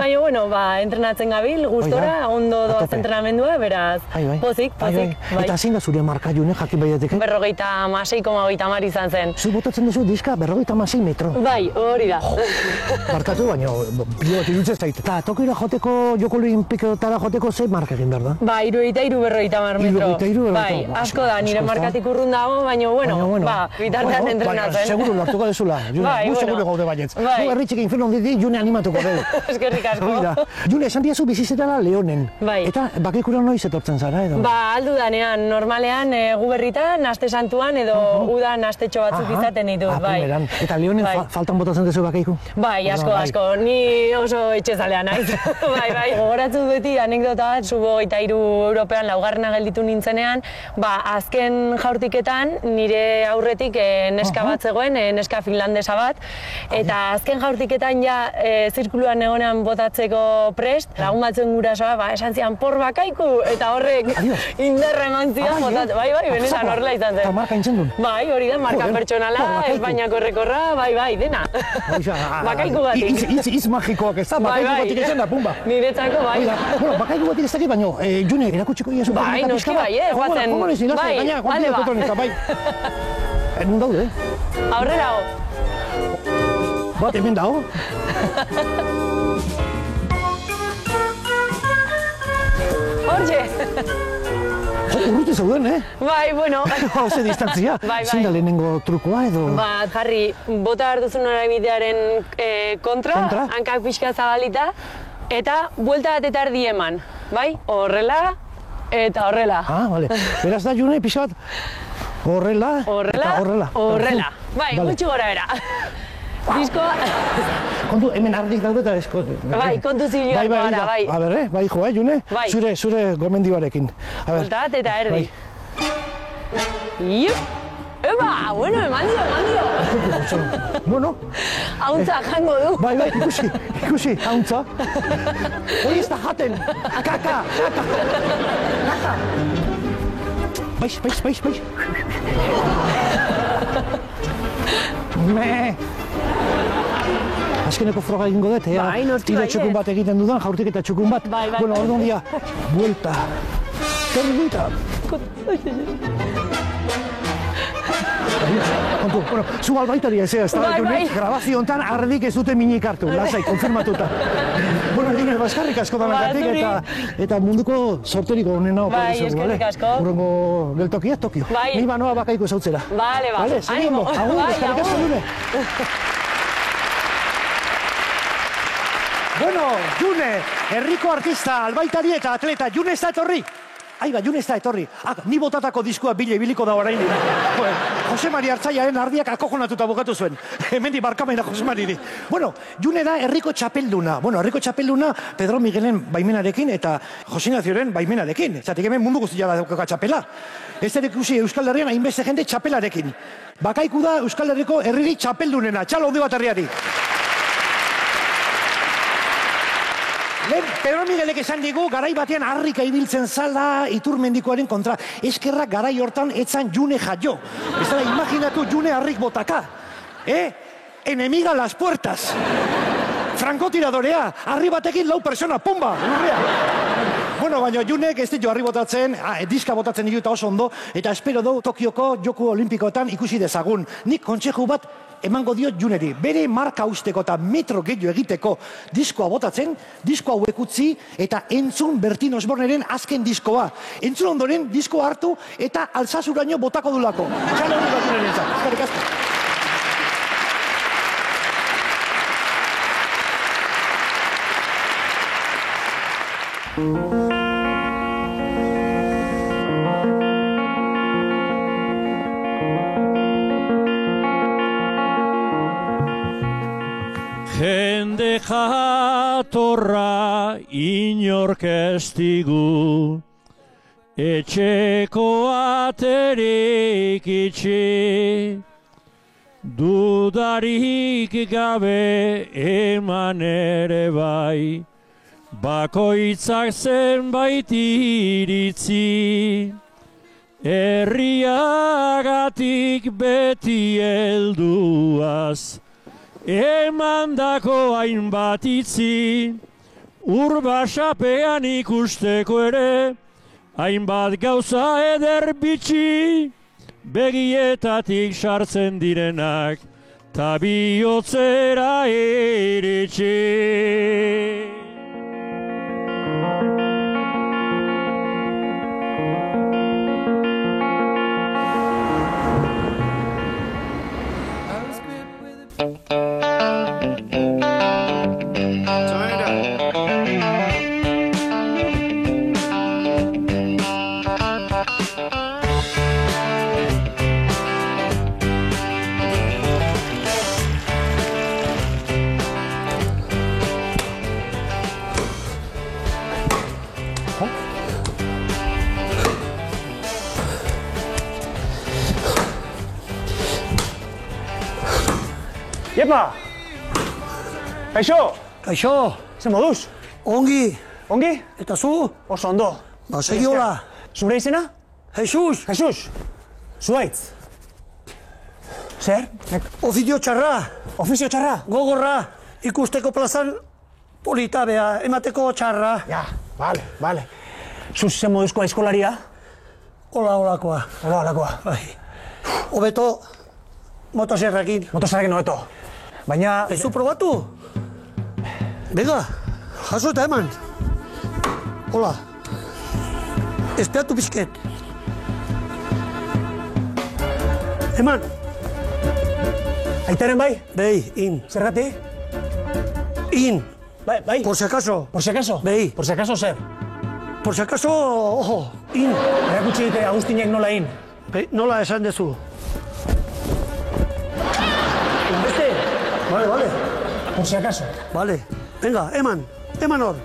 baina, entrenatzen gabil, gustora, ondo doaz entrenamendua, beraz, pozik. Eta zein da zure marka, June, jakin baiateke? 56,30 izan zen. Zu botatzen duzu diska 56 metro. Bai, hori da. Barkatu, baina pilo bat iruditzen zait. Eta Tokiora joteko, Joko Olimpikotara joteko ze marka egin behar da? Ba, 63 metro. 63 Bai, asko da, nire markatik urrun dago, baina, bitartean entrenatzen. Seguru lortuko dezula, June, gu seguru gaude baietz. Gu herritxek inferno diti, June animatuko dugu. Eskerrik asko. June, esan diazu bizizetara Leonen. Bai. Eta Bakaikura noiz etortzen zara, edo? Ba, aldu danean, normalean gu berritan, aste santuan edo udan astetxo batzuk izaten ditut, bai. Eta Leonen faltan botatzen dezu Bakaiku? Bai, asko. Ni oso etxezalea naiz. Bai. Gogoratzen beti anekdota bat, Subo 23 European laugarrena gelditu nintzenean, azken jaurtiketan nire aurretik neska bat zegoen, neska finlandesa bat, eta azken jaurtiketan ja zirkuluan egonean botatzeko prest, lagun batzuen gurasoa, esan zian, por Bakaiku, eta horrek indarra eman zian botatzen. Bai, benetan horrela izan zen. Eta marka intzen duen? Bai, hori da, marka pertsonala, Espainiako rekorra, bai, dena. Bakaiku batik. Itz magikoak ez da, Bakaiku batik ezen da, pumba. Niretzako, bai. Bakaiku batik ez dakit, baina, June, erakutsiko iesu. Bai, noski bai, guazen. Bai, bai. Nun daude? Aurrera ho. Bat, hemen dago. Hortxe. Urruti zauden, Bai, bueno. Hauze distantzia. Zein da lehenengo trukoa edo? Ba, jarri, bota behar duzun norabidearen kontra, hankak pixka zabalita, eta buelta bat eta erdi eman, bai? Horrela, eta horrela. Bale. Beraz da, June, pixka bat, Horrela. Horrela? Horrela. Horrela. Bai, Vale. gutxi gora bera. Diskoa... Kontu, hemen ardik daude eta esko... Bai, kontu zibilako gara, bai. A ber, bai, jo, June? Bai. Zure gomendioarekin. A ber. Voltat eta erdi. Bai. Iup! Eba, bueno, eman dio. Bueno. Hauntza jango du. Bai, ikusi, hauntza. Hori ez da jaten. Kaka. Baiz. Azkeneko froga egingo dut, Bai, noski tiro baiet. txukun bat egiten dudan, jaurtik eta txukun bat. Bai. Bueno, orduan dia, buelta. Termita. Kontu, bueno, zu albaitari ez da Bai. grabazio hontan ardik ez dute minik hartu, lasai, konfirmatuta. Bueno, June, baskarrik asko danagatik eta munduko sorteriko onena opa Bai, dizugu, eskerrik asko. Urrengo geltokia, Tokio. Bai. Ni banoa bakaiko zautzera. Vale, ba. Vale, seguimos. Agur, Bai, eskerrik asko, agur. June. Bueno, June, herriko artista, albaitari eta atleta, June ez da etorri. Aiba, June ez da etorri. Ni botatako diskoa biliko da orain. Jose Mari Artzaiaren ardiak akojonatuta bukatu zuen. Hemendi barkamena Jose Mariri. Bueno, June da herriko txapelduna. Bueno, herriko txapelduna Pedro Miguelen baimenarekin eta Jose Ignazioren baimenarekin. Zatik hemen mundu guztia da dauka txapela. Ez ere ikusi Euskal Herrian hainbeste jende txapelarekin. Bakaiku da Euskal Herriko herriri txapeldunena. Txalo handi bat herriari. Pedro Miguelek esan digu, garai batean harrika ibiltzen zala Iturmendikoaren kontra. Eskerrak garai hortan etzan June jaio. Ez da, imaginatu June harrik botaka. Enemiga las puertas. Frankotiradorea, harri batekin 4 persona, pumba, lurrea. Bueno, baina Junek ez ditu harri botatzen, diska botatzen ditu eta oso ondo, eta espero du Tokioko Joku Olimpikoetan ikusi dezagun. Nik kontseju bat emango diot Juneri. Bere marka usteko eta metro gehiago egiteko diskoa botatzen, diskoa hauek utzi eta entzun Bertin Osborneren azken diskoa. Entzun ondoren diskoa hartu eta Alsasuraino botako dulako. Txalo hori bat Juneren entzat. Eskerrik asko. Jende jatorra inork ez digu, etxeko aterik itxi, dudarik gabe eman ere bai, bakoitzak zenbait iritzi, herriagatik beti helduaz, emandako hainbat itzi, urbasapean ikusteko ere, hainbat gauza eder bitxi, begietatik sartzen direnak, ta bihotzera iritsi. Iepa! Kaixo! Kaixo, Ze moduz? ongi, Ongi? eta zu? Oso ondo. Ba, segiola. Zure izena? Jesus, Jesus! Zuaitz! Zer? ofizio txarra, Ofizio txarra? gogorra, ikusteko plazan politabea, emateko txarra. Ja, vale. Zuz zen moduzkoa eskolaria? Olakoa. Olakoa. Bai. Hobeto, motosierrekin. Motosarrekin hobeto. Baina... Ez du probatu? Bega, jaso eta eman. Hola. Espiatu bizket. Eman. Aitaren bai? Bei, in. Zergati? In. Bai. Por si acaso. Por si acaso? Bei. Por si acaso zer? Por si acaso, ojo. In. Erakutsi dite Agustinek nola in. Nola esan dezu? Beste? Vale. Por si acaso. Vale. Venga, eman hor.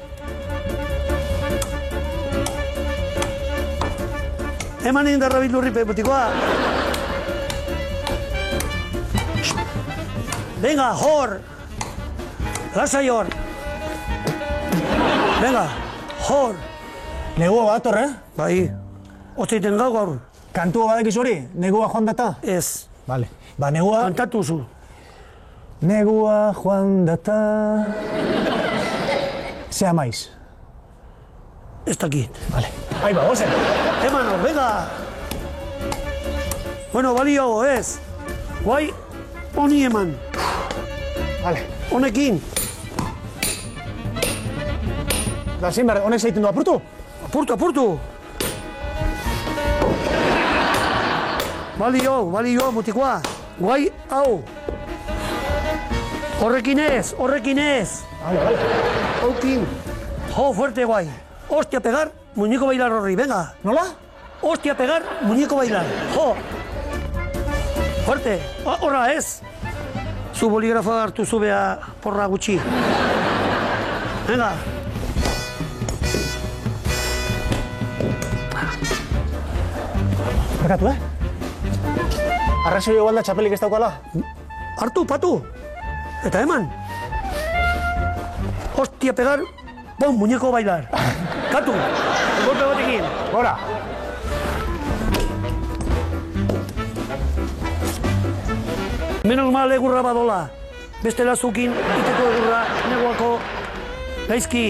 Eman indarra bildurripe, botikoa. Venga, hor. Lasai hor. Venga, hor. Negua bat, Bai, otzeiten gau gaur. Kantua badakiz hori? Negua joan data? Ez. Vale. Ba, negua... Kantatu zu. Negua joan data... Zea maiz. Ez dakit. Vale. Ahí va, gozen. Emano, venga. Bueno, balio, ez. Guai, honi eman. Vale. Honekin. Da, zein behar, honek zeiten du apurtu? Apurtu. Balio, mutikoa. Guai, hau. Horrekin ez. Vale. Haukin. Jo, fuerte, guai. Hostia, pegar, muñeco bailar horri, venga. Nola? Hostia, pegar, muñeco bailar. Jo. Fuerte. Horra, ez. Zu boligrafoa hartu zubea porra gutxi. Venga. Barkatu, Arrazio igual da txapelik ez daukala? Hartu, patu. Eta eman. Hostia, pegar, bon, muñeco bailar. Katu. Golpe batekin. Gora. Menos mal egurra badola. Bestela zukin, iteko egurra, neguako, gaizki.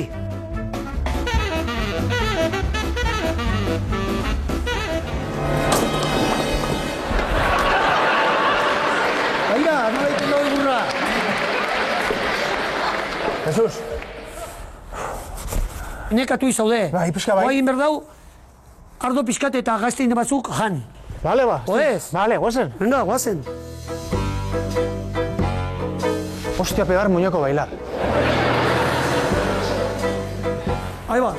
Baina, nola iten dago egurra. Jesus. Nekatu izaude. Bai, pixka bai. Guai inberdau, ardo pixkate eta gaztein batzuk jan. Vale, ba. Oez? Vale, gozen. Venga, guazen. Hostia, pegar muñeco bailar. Ahí va.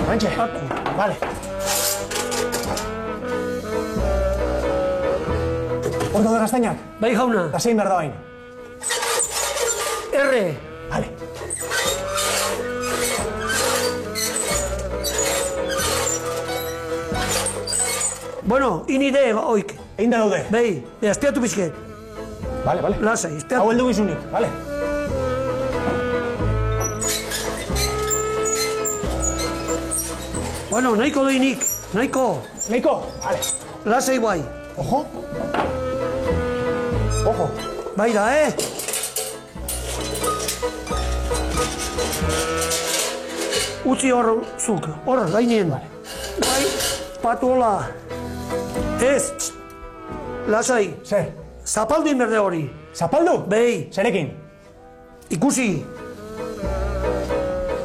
Bantxe. Vale. Ordo de gaztainak? Bai jauna. Da zein behar da bain. R. Vale. Bueno, inide oik. Egin da daude. Bai, espiatu pixket. Vale. Lasai, espiatu. Hau heldu gizunik, vale. Bueno, nahiko doinik, nahiko. Neiko? Vale. Lasai guai. Ojo. Bai da, Utzi hor zuk, hor, gainien. Bai, patu hola. Ez, lasai. Zer? Zapaldu inberde hori. Zapaldu? Bai, Zerekin? ikusi.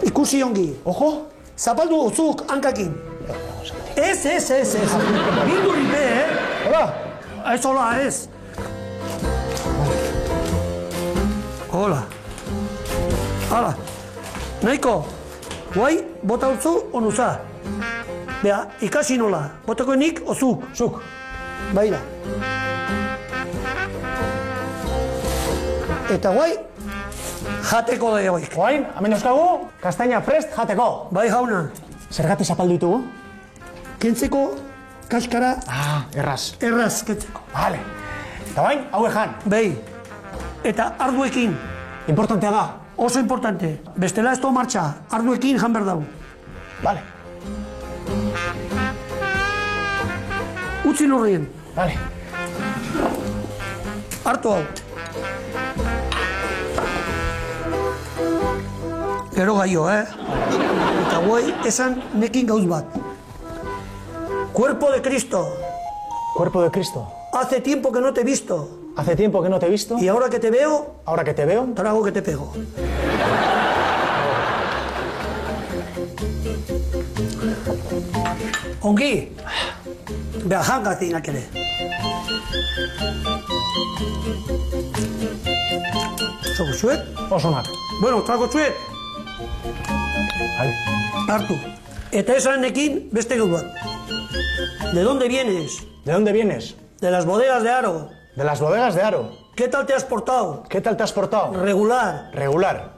Ikusi ongi. Ojo. Zapaldu zuk hankakin. Ez. Bilduri be, Hola. Ez hola, ez. Hola. Hala. Nahiko. Guai, bota utzu onuza. Bea, ikasi nola. Botako nik ozuk. Zuk. Baira. Eta guai, jateko da egoik. Oain, hemen euskagu, kastaina prest jateko. Bai jauna. Zergatik zapaldu ditugu? Kentzeko kaskara Erraz. erraz kentzeko. Vale. Eta bain, hau ejan. Bai. Eta arduekin. Importantea da. Oso importante. Bestela ez do martxa. Arduekin jan behar dau. Vale. Utzi lurrien. Vale. Hartu hau. Gero gaio, Eta guai esan nekin gauz bat. Cuerpo de Cristo. Cuerpo de Cristo. Hace tiempo que no te he visto. Hace tiempo que no te he visto. Y ahora que te veo, Ahora que te veo. trago que te pego. Ongi. Beha jangatik ere. Trago zuet? Osonak. Bueno, trago zuet. Vale. Hartu. Eta esan nekin beste gauz bat. ¿De dónde vienes? ¿De dónde vienes? De las bodegas de Aro. De las bodegas de Aro. ¿Qué tal te has portado? ¿Qué tal te has portado? Regular. Regular.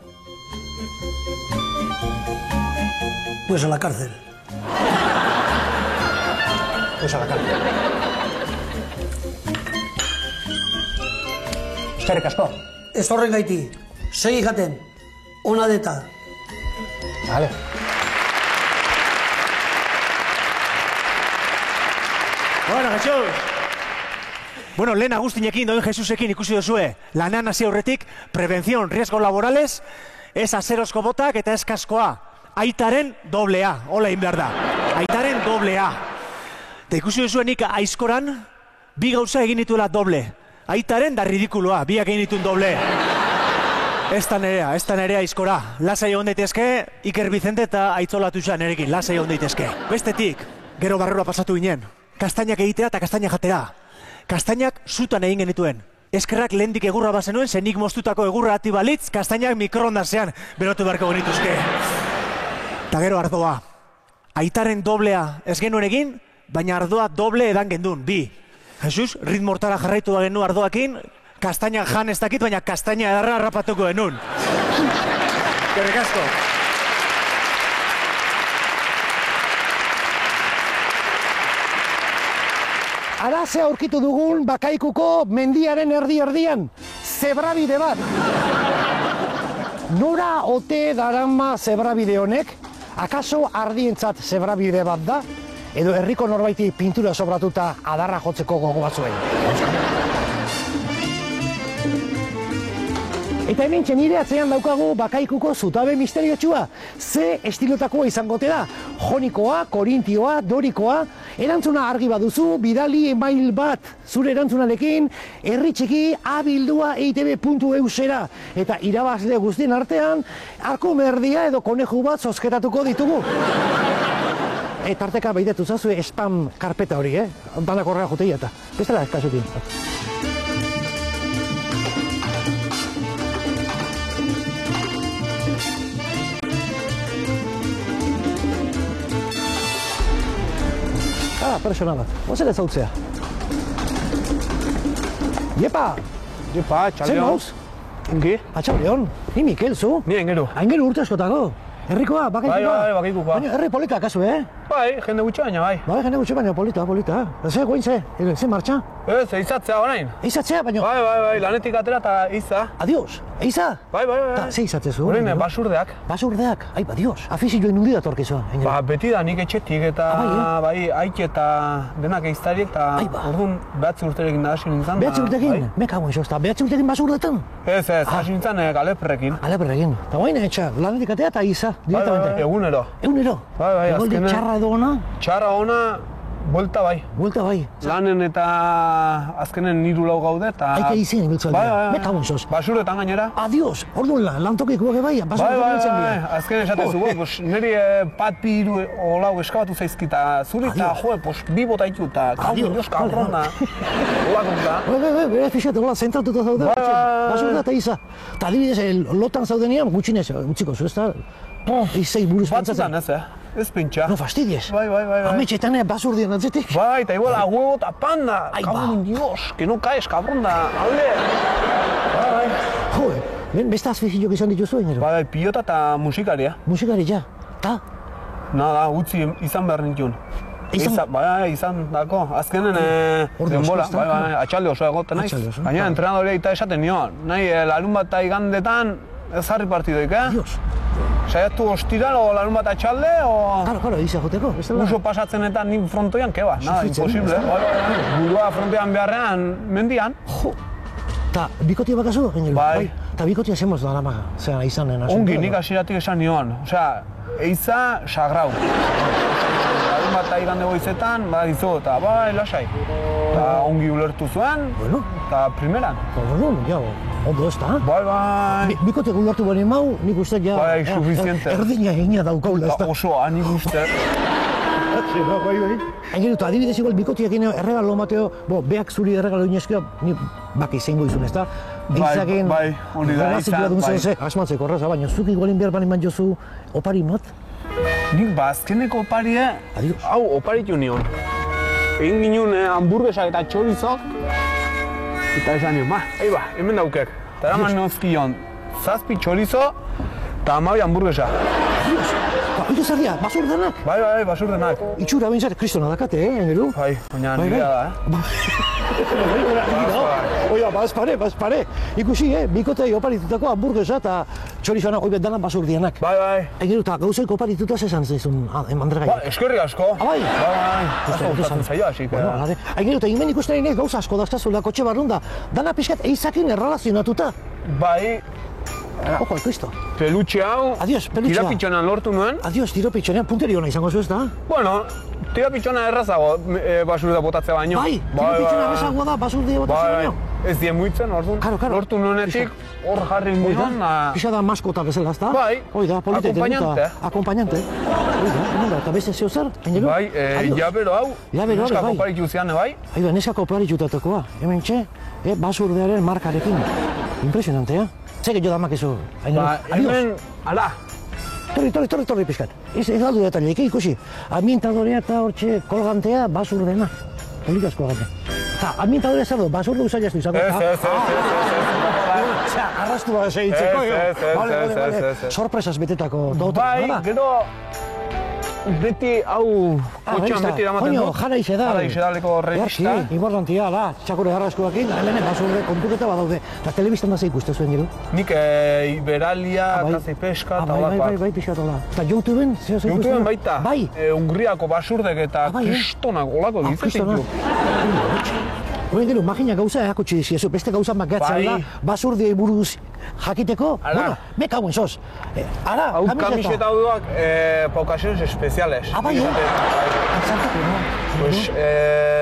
Pues a la cárcel. Pues a la cárcel. Eskerrik asko. Ez horrengaiti. Segi jaten. Ona deta. Vale. Bueno, Jesús. Bueno, lehen Agustinekin, doen Jesusekin ikusi duzue. Lanean hasi aurretik, prevención, riesgos laborales, ez azerozko botak eta ez kaskoa. Aitaren doblea, hola egin behar da. Aitaren doblea. Eta ikusi duzue nik aizkoran, bi gauza egin dituela doble. Aitaren da ridikuloa, biak egin dituen doble. Ez da nerea aizkora. Lasai egon daitezke, Iker Vicente eta Aitzolatu izan nerekin, lasai egon daitezke. Bestetik, gero barrura pasatu ginen. Kastainak egitea eta kastainak jatera. Kastainak zutan egin genituen. Eskerrak lehendik egurra bazenuen, zenik moztutako egurra ati balitz, kastainak mikroondasean berotu beharko genituzke. Eta gero ardoa. Aitaren doblea ez genuen egin, baina ardoa doble edan gendun, bi. Jesus, ritmo hortara jarraitu da genu ardoakin, kastainak jan ez dakit, baina kastaina edarra harrapatuko genuen. Gerrik asko. Ara ze aurkitu dugun Bakaikuko mendiaren erdi-erdian, zebrabide bat. Nora ote darama zebrabide honek? Akaso ardientzat zebrabide bat da? Edo herriko norbaiti pintura sobratuta adarra jotzeko gogo batzuen? Eta hemen nire atzean daukagu Bakaikuko zutabe misteriotsua. Ze estilotakoa izangote da? Jonikoa, korintioa, dorikoa? Erantzuna argi baduzu, bidali email bat zure erantzunarekin herritxiki abildua.eitb.eusera. Eta irabazle guztien artean, arko merdia edo koneju bat zozketatuko ditugu. Eta arteka baidetu zazue spam karpeta hori, Danak horrela juteia eta. Bestela kasukin. Persona bat, ozer ez hautzea. Iepa! Iepa, txaldeon. Zer mauz? Ongi? Atxaldeon, ni Mikel zu? Ni Aingeru. Aingeru urte askotako. Herrikoa, Bakaikukoa? Bai, Bakaikukoa. Baina herri polita kasu, Bai, jende gutxe baina bai. Bai, jende gutxe baina polita. Zer, goin ze martxa? Ez, eizatzea orain. Eizatzea, baina... Bai, lanetik atera eta eiza. Adios, eiza? Bai. Ta, ze izatzezu? Orain, basurdeak. Basurdeak, ai, adios. Afizioen nundi datorkizu. Ba, beti da nik etxetik eta bai, aike eta denak eiztariek eta orduan behatzi urterekin da hasi nintzen. Behatzi urterekin? Meka guen zozta, behatzi urterekin basurdetan? Ez, hasi nintzen Aleperrekin. Aleperrekin. Eta baina etxa, lanetik atera eta eiza, directamente. Egunero. Bai, azkenen. Txarra edo ona? Txarra ona, buelta bai. Buelta bai. Lanen eta azkenen 3-4 gaude eta... Aike izien ibiltzen dira. Bai. Meka guen zoz. Basuretan gainera. Adios, orduan lantokikoak bai, basuretan bai. Azkenen esatezu, niri pat piru olau eskabatu zaizkita zuri eta bi bota ditu eta dios, kabrona. Bai, bere fixate, hola, zentratuta zaude. Basureta eta iza. Eta adibidez, lotan zaudenean, gutxinez, utziko zu, ez da? Izei buruz pentsatzen. Batzutan ez pentsa. No fastidies. Bai. Ametxetan basurdien atzetik. Bai, eta igual, huevo eta panda. Cabrón, dios, que no caes, cabrón da. Alde. Bai. Jo, beste azfiziok izan dituzu, Aingeru? Bai, pilota eta musikaria. Musikaria, ta? Nada, utzi izan behar nintuen. Izan dako, azkenen denbola, atxalde oso egoten naiz. Baina entrenadorea eta esaten nioan, nahi larun bat igandetan ez harri partidoik, Dios. Saiatu ostiral o larun bat atxalde, o... Claro, iza joteko, uso pasatzen eta ni frontoian, keba, nada, imposible. Burua frontoian beharrean, mendian. Jo, eta bikotia bakazu, Aingeru? Bai. Eta bikotia zemoz da lama, zera izanen asuntoa. Ongi, nik asiratik esan nioan, osea, eiza sagrau. Larun bat igande goizetan, badakizu, eta bai, lasai. Eta ongi ulertu zuen, eta primeran. Ondo ez da? Bai. Bikotek ulertu bari mau, nik uste ja... Bai, suficiente. Erdina egina daukaula ez da. Osoa, nik uste. Bai. Aingeru, eta adibidez igual bikotiak erregalo mateo, beak zuri erregalo inezkio, ni baki zeingo izun ez da? Bai, hori da, izan, bai. Asmatzeko horreza, baina zuk igualin behar bani man jozu opari mat? Nik azkeneko oparie, hau oparitu nion. egin ginen hamburguesak eta txorizok. Eta esan nion, hemen daukek. Eta eraman nozkion, 7 txorizo eta 12 hamburguesa. Oito zardia, basurdenak? Bai, basurdenak. Itxura bintzat, kristona dakate, engelu? Bai, baina nirea da, Oia, bazpare. Ikusi, bikote oparitutako hamburguesa eta txorizoana hoi bet dana basurdianak. Bai. Engelu, eta gauzeik oparituta zesan zezun, Andregai? Ba, eskerrik asko. Bai. Asko gustatzen zaio, asik. Engelu, eta inmen ikusten egin gauza asko daztazula kotxe barrunda. Dana pixkat eizakin errelazionatuta. Bai. Ojo, Cristo. Pelutxe hau, tirapitxonan lortu nuen. Adios, tirapitxonean, punteri hona izango zu ez da? Bueno, tirapitxona errazago basurda botatze baino. Bai, tirapitxona errazago da basurda botatze baino. Ez dien muitzen, orduan. Lortu nuenetik, hor jarri nuen. Pixa da maskota bezala, ez da? Bai, akompañante. Oida, eta beste zeo zer, Angelu? Bai, jabero hau, neska koparitu zean, bai? Aida, neska koparitutatekoa, hemen txe, basurdearen markarekin. Impresionantea. Zeke jo damak ezo, Ba, hemen, ala. Torri pixkat. Ez galdu detaileik, ikusi. Ambientadorea eta hortxe kolgantea basurdena. Polikaz kolgante. Eta, ambientadorea zer du, basurdu usailaztu izango. Arrastu bat segitzeko, Vale. Sorpresas betetako dut. Bai, gero... Beti, hau, kotxean beti damaten dut. Jara ize da. Jara ize daleko revista. Importantia da, txakure jarrazkoakin, hemen basurde kontuketa badaude. Eta telebistan da ze ikuste zuen gero? Nik Iberalia, Kaza y Pesca, eta holak bat. Bai, pixkat hola. Eta YouTubeen, zeo ze ikuste? YouTubeen baita. Bai. Hungriako basurdek eta kristonak olako dizetik du. Horren gero, magina gauza eakotxe diziezu, beste gauza magatzen da, basurdiei buruz jakiteko, bueno, meka hauen soz. Ara, hau kamiseta hau duak, pa ocasiones especiales. Bai, Antzartako, no? Pues,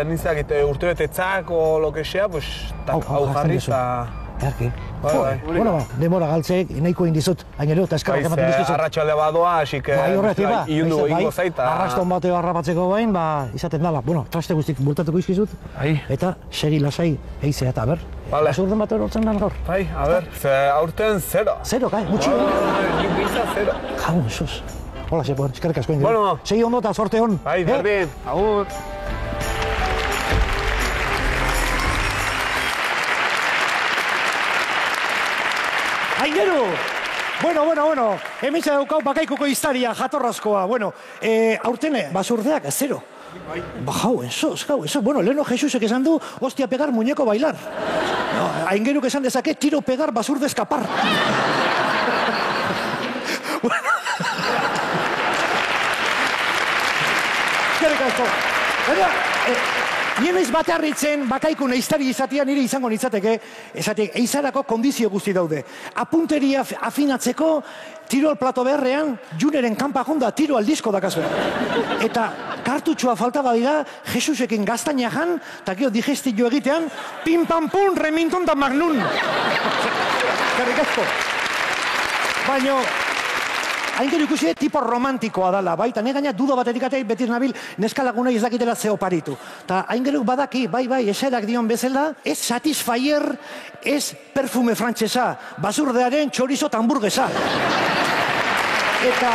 nintzak, urtebetetzak o lo que sea, pues, hau jarri eta... Erki. Bueno, demora galtzeek, nahiko indizut, hainero, eta eskarrak ematen dizkizut. Arratxalde badoa, asik, ilundu egingo zaita. Arraston bateo harrapatzeko bain, izaten dala, bueno, traste guztik bultatuko izkizut, eta segi lasai eizea eta, ber. Basurden bat erortzen dan gaur. Bai, a ber, aurten 0. 0, kai, gutxi. Nik bizta 0. Jaun, sos. Hola, sepon, eskerrik asko indira. Bueno. Segi ondo eta sorte hon. Bai, berdin, agur. Aingeru! Bueno, hementsa daukau bakaikuko historia jatorrazkoa. Bueno, aurtene, basurdeak, 0. Jau, eso. Bueno, leheno Jesusek esan du, hostia pegar, muñeko bailar. Aingeruk esan dezake, tiro pegar, basurde escapar. Eskerrik asko. Nien naiz bate harritzen, bakaiku nahiztari izatea nire izango nitzateke, esatek, eizarako kondizio guzti daude. Apunteria afinatzeko, tiro al plato beharrean, juneren kanpa jonda, tiro al disko dakazue. Eta kartutxoa falta badira, Jesusekin gaztaina jan, eta gero digestio egitean, pim pam pum, reminton da magnun. Eskerrik asko. Baina, hain ikusi, tipo romantikoa dala, bai, eta negaina duda batetik ateik beti nabil neskalaguna ez dakitela zeo paritu. Eta hain badaki, bai, eserak dion bezala, ez satisfyer, ez perfume frantsesa, basurdearen txorizo eta hamburguesa. Eta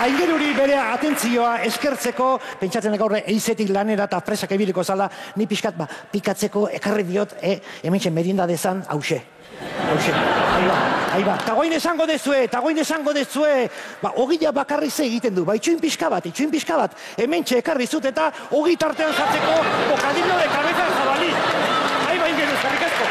aingeruri bere atentzioa eskertzeko, pentsatzen gaur eizetik lanera eta presak ebiliko zala, ni pixkat pikatzeko ekarri diot, hementxe merinda dezan, hause. Aiba, eta goin esango dezue, ogila bakarri ze egiten du, itxuin pixka bat, hementxe ekarri zut eta ogi tartean jartzeko bocadillo de cabeza jabalí. Aiba, ingeru, eskerrik asko.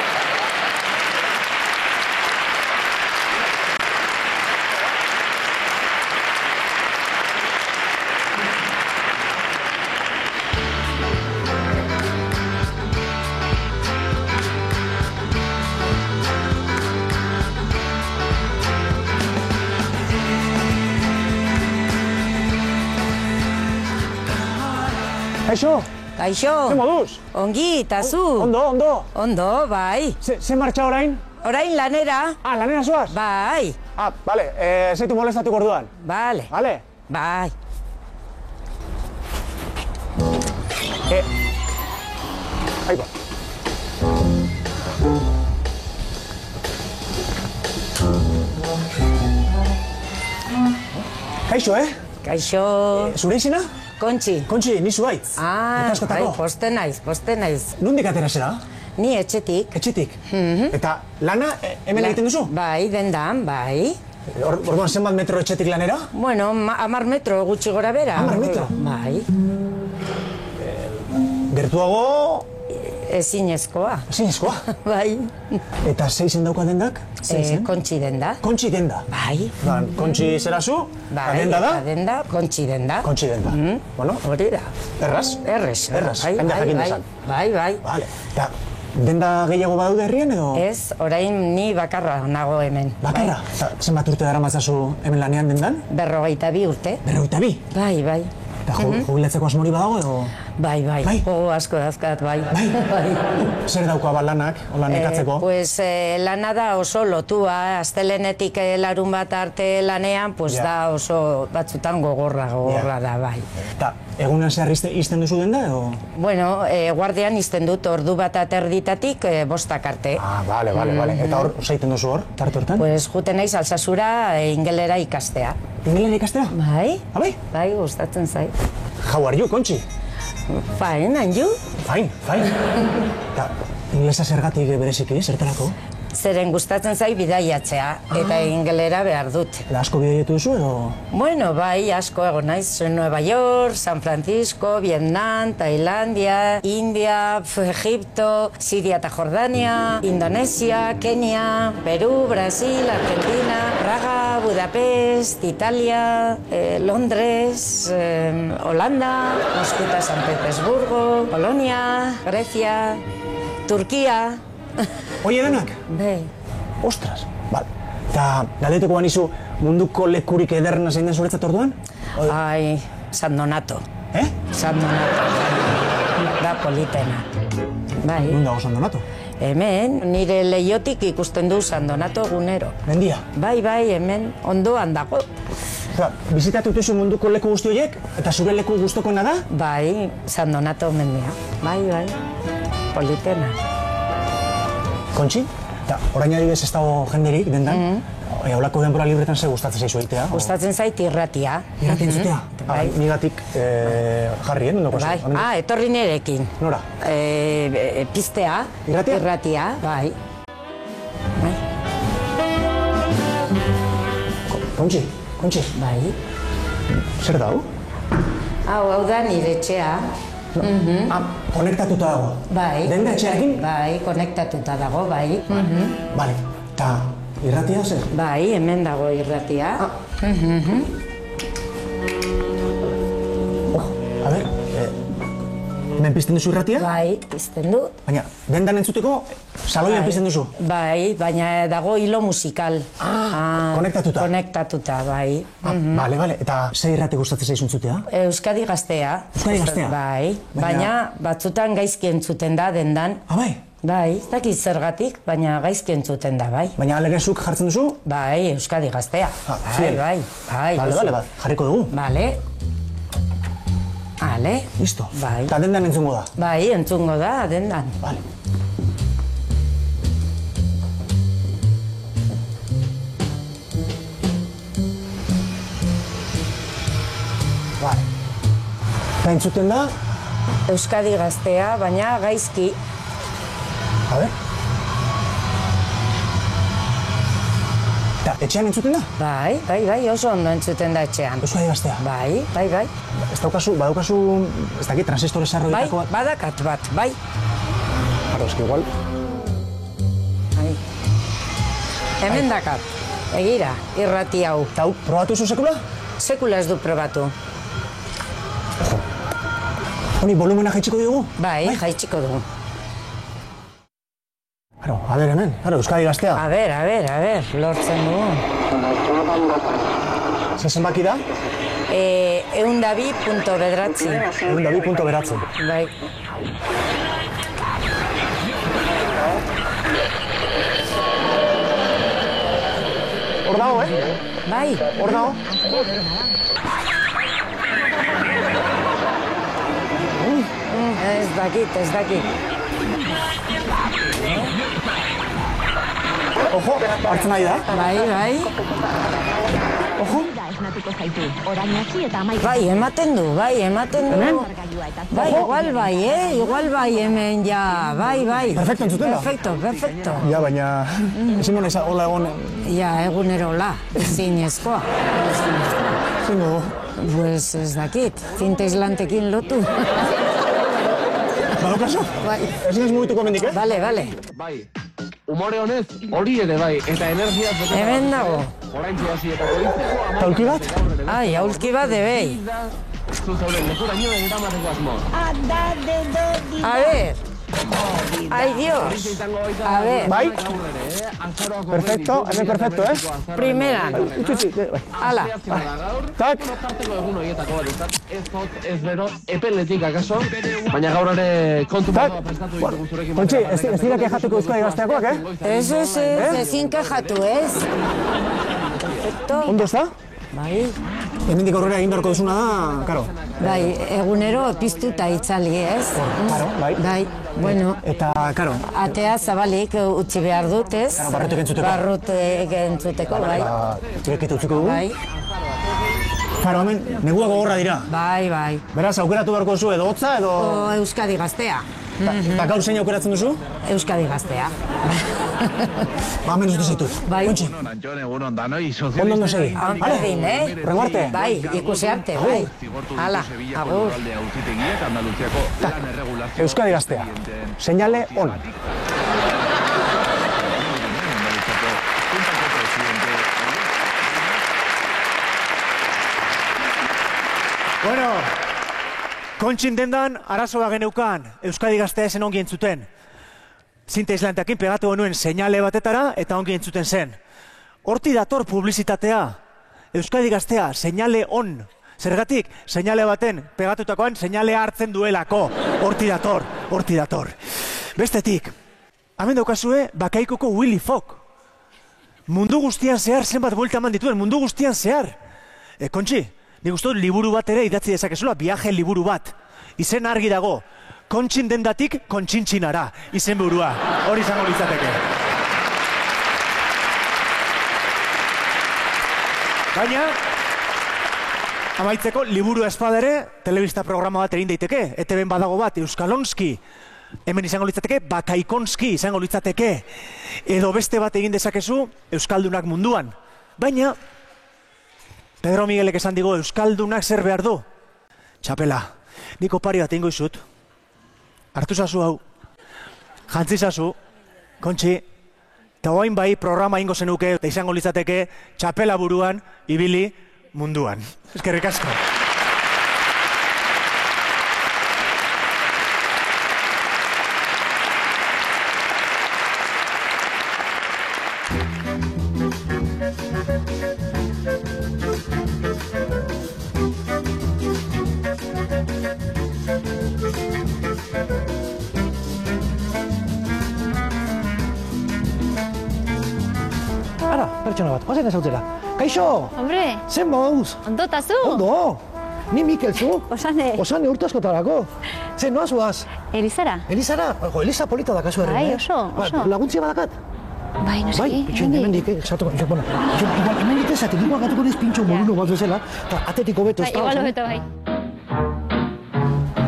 Kaixo. Ze moduz? Ongi, eta zu? Ondo. Ondo, bai. Ze martxa orain? Orain lanera. Lanera zoaz? Bai. Bale, zaitu molestatuko orduan. Bale. Bai. Aiba. Kaixo, Kaixo. Zure izena? Kontxi. Kontxi, ni zuaitz. Ah, bai, poste naiz. Nondik atera zera? Ni etxetik. Etxetik? Eta lana hemen egiten duzu? Bai, dendan, bai. Orduan, zenbat metro etxetik lanera? Bueno, 10 metro gutxi gora bera. 10 metro? Bai. Gertuago... Ezinezkoa. Ezinezkoa? Bai. Eta zeizen dauka dendak? Kontxi denda. Kontxi denda? Bai. Kontxi zera zu? Bai, denda da? Denda, kontxi denda. Kontxi denda. Bueno, hori da. Erraz? Erraz. Jende jakin desan. Bai. Vale. Eta, denda gehiago badaude herrian edo? Ez, orain ni bakarra nago hemen. Bakarra? Eta zenbat urte dara matzazu hemen lanean dendan? 52 urte. 52? Bai. Eta jubilatzeko asmori badago edo? Bai. Asko dazkat, bai. Zer dauka bat lanak, hola nekatzeko? Pues lana da oso lotua, astelenetik larun bat arte lanean, pues da oso batzutan gogorra da, bai. Eta egunean zehar izten duzu denda edo? Bueno, guardian izten dut ordu bat aterditatik 5 arte. Ah, bale. Eta hor, zeiten duzu hor, tarte hortan? Pues juten naiz Alsasura ingelera ikastea. Ingelera ikastea? Bai. Abai? Bai, gustatzen zait. How are you, Kontxi? Fine, and you? Fine. Eta, inglesa zergatik bereziki, zertarako? Zeren gustatzen zait bidaiatzea, eta ingelera behar dut. Asko bidaiatu duzu edo? Bueno, bai, asko egon naiz. Nueva York, San Francisco, Vietnam, Tailandia, India, Egipto, Siria eta Jordania, Indonesia, Kenia, Peru, Brasil, Argentina, Praga, Budapest, Italia, Londres, Holanda, Moscú eta San Petersburgo, Polonia, Grecia, Turquia. Oie denak? Bai. Ostras, bale. Eta galdetuko banizu munduko lekurik ederrena zein den zuretzat orduan? Ai, San Donato. San Donato. Da politena. Bai. Non dago San Donato? Hemen, nire leiotik ikusten du San Donato egunero. Mendia? Bai, hemen, ondoan dago. Eta, bizitatu duzu munduko leku guzti horiek? Eta zure leku gustokoena da? Bai, San Donato mendia. Bai. Politena. Kontxi? Eta, orain adibidez ez dago jenderik dendan? Haulako denbora libretan ze gustatzen zaizu egitea? Gustatzen zait irratia. Irratia entzutea? Bai. Nigatik jarri, nondoko? Etorri nirekin. Nora? Piztea. Irratia? Irratia, bai. Kontxi? Bai. Zer da, hau? Hau da nire etxea. Konektatuta dago? Bai. Denda etxearekin? Bai, konektatuta dago, bai. Bale, eta irratia zer? Bai, hemen dago irratia. A ber, hemen pizten duzu irratia? Bai, pizten dut. Baina, dendan entzuteko, saloian pizten duzu? Bai, baina dago hilo musikal. Konektatuta? Konektatuta, bai. Bale, eta ze irrati gustatzen zaizu entzutea? Euskadi Gaztea. Euskadi Gaztea? Bai, baina batzutan gaizki entzuten da dendan. Bai? Bai, ez dakit zergatik, baina gaizki entzuten da, bai. Baina alegezuk jartzen duzu? Bai, Euskadi Gaztea. Bai. Bale, jarriko dugu. Bale. Listo. Bai. Eta dendan entzungo da? Bai, entzungo da, dendan. Bale. Eta entzuten da? Euskadi Gaztea, baina gaizki. A ber. Eta etxean entzuten da? Bai, oso ondo entzuten da etxean. Euskadi Gaztea? Bai. Ez badaukazu, ez dakit, transistore sarro ditako bat? Bai, badakat bat, bai. Claro, eski igual. Bai. Hemen dakat, egira, irrati hau. Eta hau, probatu zu sekula? Sekula ez du probatu. Honi, volumena jaitsiko dugu? Bai, jaitsiko dugu. A ber, hemen, Euskadi Gaztea. A ber, lortzen dugu. Zer zenbaki da? 102.9. 102.9. Bai. Hor dago, Bai. Hor dago. Ez dakit. Ojo, hartzen nahi da. Bai. Bai, ematen du. Bai, igual bai hemen, ja, bai. Perfecto entzuten da? Perfecto. Ja, baina ezin gona hola egon... Ja, egunero hola, ezinezkoa. Zein dugu? Pues ez dakit, zinta islantekin lotu. Badokazu? Bai. Ez nez mugituko mendik, Bale. Bai, umore honez, hori ere bai, eta energia... Hemen dago. Oraintxe hasietako izeko... Ta aulki bat? Ai, aulki bat debei. Zuzauden, lekuraino eramateko asmoa. A ver. Ai, Dios. A ver. Bai? Perfecto, hemen perfecto, Primeran. Utzi, Hala. Tak. Tarteko egun horietako bat, ez hot, ez bero, epeletik akaso, baina gaur ere kontu bat prestatu ditugu zurekin. Kontxi, ez dira kejatuko Euskadi Gazteakoak, Ez, ezin kejatu, ez? Perfecto. Ondo ez da? Bai. Hemendik aurrera egin beharko duzuna da, karo. Bai, egunero piztuta itzali, ez? Karo, bai. Bai, bueno. Eta, karo. Atea zabalik utzi behar dut, ez? Karo, barrutek entzuteko. Barrutek entzuteko, bai. Zurekita utziko dugu? Bai. Karo, hemen, neguak gogorra dira. Bai. Beraz, aukeratu beharko zu edo hotza edo... O Euskadi Gaztea. Eta gaur zein aukeratzen duzu? Euskadi Gaztea. Ba, hemen uste zaitut. Bai. Kontxi. Ondo segi. Berdin, Rengo arte? Bai, ikusi arte, bai. Hala, agur. Euskadi Gaztea. Seinale on. Bueno, kontxin dendan arazoa geneukan Euskadi Gaztea esen ongi entzuten. Zinta islanteakin pegatu genuen seinale batetara eta ongi entzuten zen. Horti dator publizitatea. Euskadi Gaztea, seinale on. Zergatik, seinale baten pegatutakoan seinalea hartzen duelako. Horti dator. Bestetik, hemen daukazue Bakaikoko Willy Fogg. Mundu guztian zehar zenbat buelta eman dituen, mundu guztian zehar. Kontxi, nik uste dut liburu bat ere idatzi dezakezula, viaje liburu bat. Izen argi dago, kontxin dendatik kontxintxinara, izen burua. Hori izango litzateke. Baina, amaitzeko, liburu espadere, telebista programa bat egin daiteke. ETB-en badago bat, Euskalonski. Hemen izango litzateke, Bakaikonski izango litzateke. Edo beste bat egin dezakezu, Euskaldunak munduan. Baina, Pedro Miguelek esan digo, Euskaldunak zer behar du? Txapela, nik opari bat ingo izut. Hartu zazu hau. Jantzi zazu, kontxi. Eta oain bai programa ingo zenuke, eta izango litzateke, txapela buruan, ibili munduan. Eskerrik asko. Ara, pertsona bat, guazen ezautzera. Kaixo! Hombre! Zen mauz? Ondo tazu? Ondo! Ni Mikel zu? Osane. Osane urte askotarako. Zen, noaz uaz? Elizara. Elizara? Eliza polita dakazu herren, Bai, oso. Laguntzia badakat? Bai, no Bai, pitxen, hemendik, esatuko, bueno, igual, hemendik ezatik, igual gatuko nez pintxo moruno bat bezala, eta atetiko beto ez da. Igual hobeto, bai.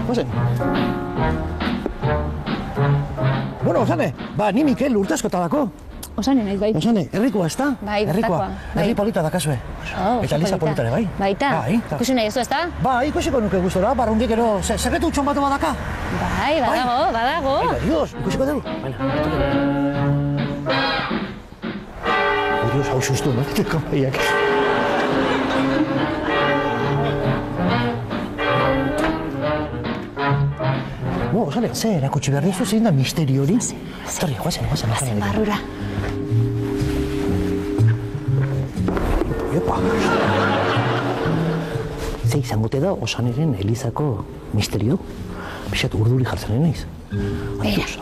Guazen. Bueno, Osane, ba, ni Mikel urte askotarako. Osane, nahiz bai. Osane, herrikoa ez da? Bai, bertakoa. Herri polita dakazue. Eta Eliza polita ere, bai? Baita. Ikusi nahi ez du, ez da? Bai, ikusiko nuke gustora, barrundik ero, sekretu txon bat badaka? Bai, badago. Venga, Dios, ikusiko dugu. Dios, hau sustu, no? Kapaiak. Osane, ze erakutsi behar dizu zein da misterio hori? Zorri, guazen. Barrura. Epa. Ze izangote da Osaneren Elizako misterio? Bixat urduri jartzen naiz.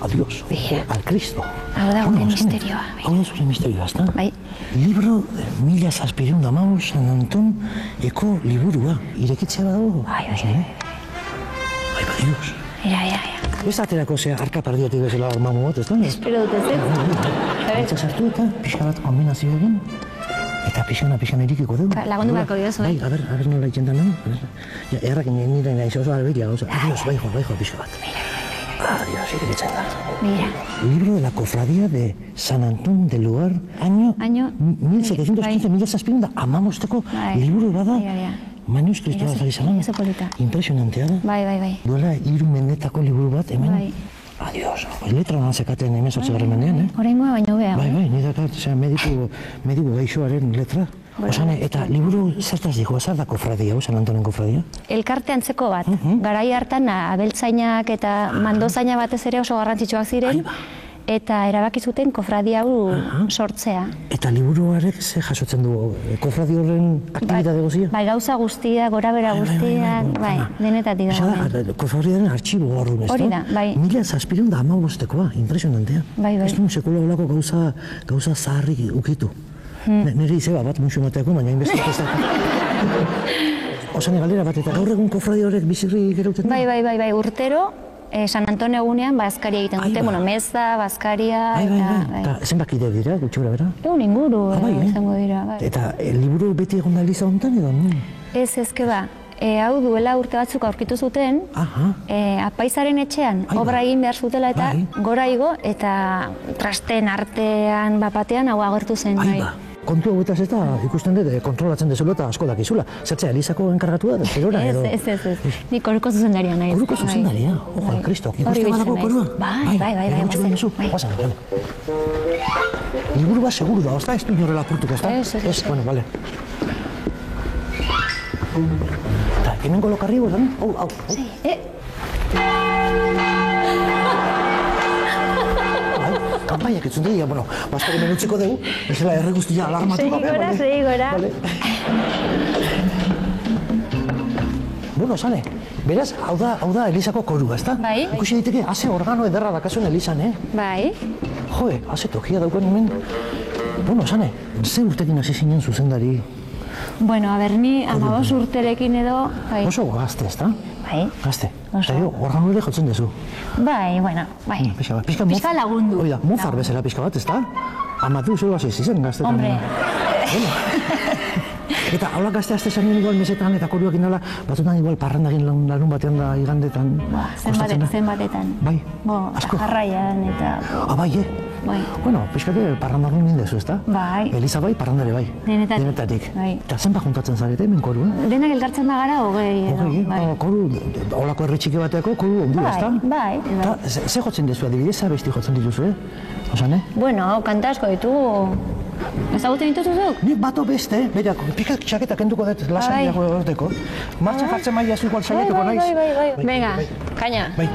Adiós. Al Cristo. Hau da gure misterioa. Hau da zure misterioa, ezta? Bai. Libro 1715 San Anton eko liburua. Irekitzea badago? Bai. Bai, Dios. Ja. Ez aterako zea harka pardiotik bezala mamu bat, ez da? Espero dut ez. Eta sartu eta pixka bat kombinazio egin. Eta pixana irikiko dugu. Lagundu beharko diozu, Bai, a ber nola itzen da, no? Ja, errak nire nahi oso alberia gauza. Adiós, bai jo, pixka bat. Adiós, irikitzen da. Mira. Libro de la cofradía de San Antón del Lugar, año 1715-1715, liburu bada, manuskriptua bat izan. Impresionantea da. Bai. Duela 3 mendetako liburu bat, hemen. Adiós. Letra nazekaten 18. mendean, Oraingoa baino beha. Bai, nire dakat, mediku gaixoaren letra. Osane, eta liburu zertaz dijo, zer da kofradia, San Antonen kofradia? Elkarte antzeko bat. Garai hartan abeltzainak eta mandozaina batez ere oso garrantzitsuak ziren. Eta erabaki zuten kofradia hau sortzea. Eta liburuarek ze jasotzen du, kofradia horren aktibidade guzia? Bai, gauza guztia, gorabera guztia, denetatik dago. Kofradiaren artxibo horren, ez da? Hori da, bai. 1715-koa, impresionantea. Bai. Ez duen sekula holako gauza zaharrik ukitu. Nire izeba bat musu emateako, baina inbestik ez da. Osane galdera bat, eta gaur egun kofradia horrek bizirri gerauten da? Bai, urtero, San Antonio egunean bazkaria egiten dute, meza, bazkaria, eta zenbakide dira, gutxura bera? Egun inguru izango dira, bai. Eta liburu beti egon da Eliza honetan edo? Ez, ezke ba. Hau duela urte batzuk aurkitu zuten, apaizaren etxean obra egin behar zutela eta gora igo, eta trasten artean bapatean hau agertu zen. Kontu hauetaz ez da ikusten dut kontrolatzen dezula eta asko dakizula. Zertzea, Elizako enkargatua da, zerora edo? Ez. Ni koruko zuzendaria nahi. Koruko zuzendaria? Ojo, Kristo, ikusten badago korua? Bai, guazen. Liburu bat seguru da, ozta ez du inorrela apurtuko, ezta? Ez, bueno, bale. Eta, hemengo lokarri gozan? Hau. Kampaiak etzun dira, bazkari menutziko dugu, ez dela erre guztia alarmatu gabe. Segi gora. Bueno, sale, beraz, hau da Elizako korua, ezta? Bai. Ikusi daiteke, haze organo ederra dakazuen Elizan, Bai. Joe, haze tokia daukan hemen. Bueno, sale, ze urtekin hasi zinen zuzendari? Bueno, ni 15 urterekin edo... Oso gazte, ezta? Bai. Gazte. Eta organo ere jotzen dezu. Bai. Pixka lagundu. Oida, Mozart bezala pixka bat, ezta? Amatu zelo hasi zizen gaztetan. Hombre. Eta haula gazte azte zanien igual mesetan eta koruak inala, batzutan igual parrandagin larun batean da igandetan. Zenbatetan. Bai, asko. Jarraian eta... Bai, Bai. Bueno, pixkate parrandagin nindezu, ezta? Bai. Eliza bai, parrandare bai. Denetatik. Bai. Eta zenba juntatzen zarete hemen korua? Denak elkartzen da gara, 20 edo. Koru, holako herri txiki bateako koru ondu, ezta? Bai. Ze jotzen dezu adibidez, abesti jotzen dituzu, Osane? Bueno, kanta asko ditugu. Ezagutzen dituzuzuk? Nik bato beste, berak, pikak txaketa kenduko dut lasaiago horteko. Martxan jartzen maia zu igual saiatuko naiz. Bai. Venga, kaina. Bai.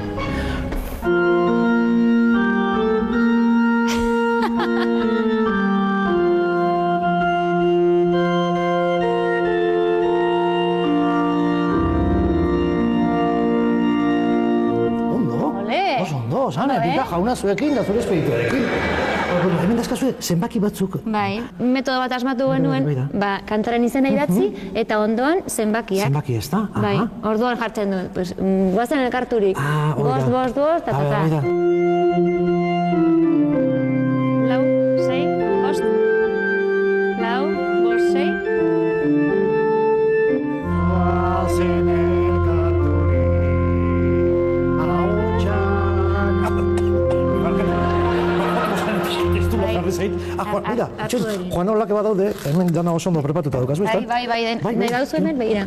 Ondo, Sana, pika jauna zuekin da zure espirituarekin. Hemen dazkazue, zenbaki batzuk. Bai, metodo bat asmatu genuen, kantaren izena idatzi, eta ondoan zenbakiak. Zenbaki ez da? Bai, orduan jartzen du, guazen elkarturik. Bost, ta. 4, 6, 5, 6. Guazen Mira, Juan Olak badaude, hemen dana oso ondo prepatuta dukazu, ezta? Bai, nahi bauzu hemen, begira.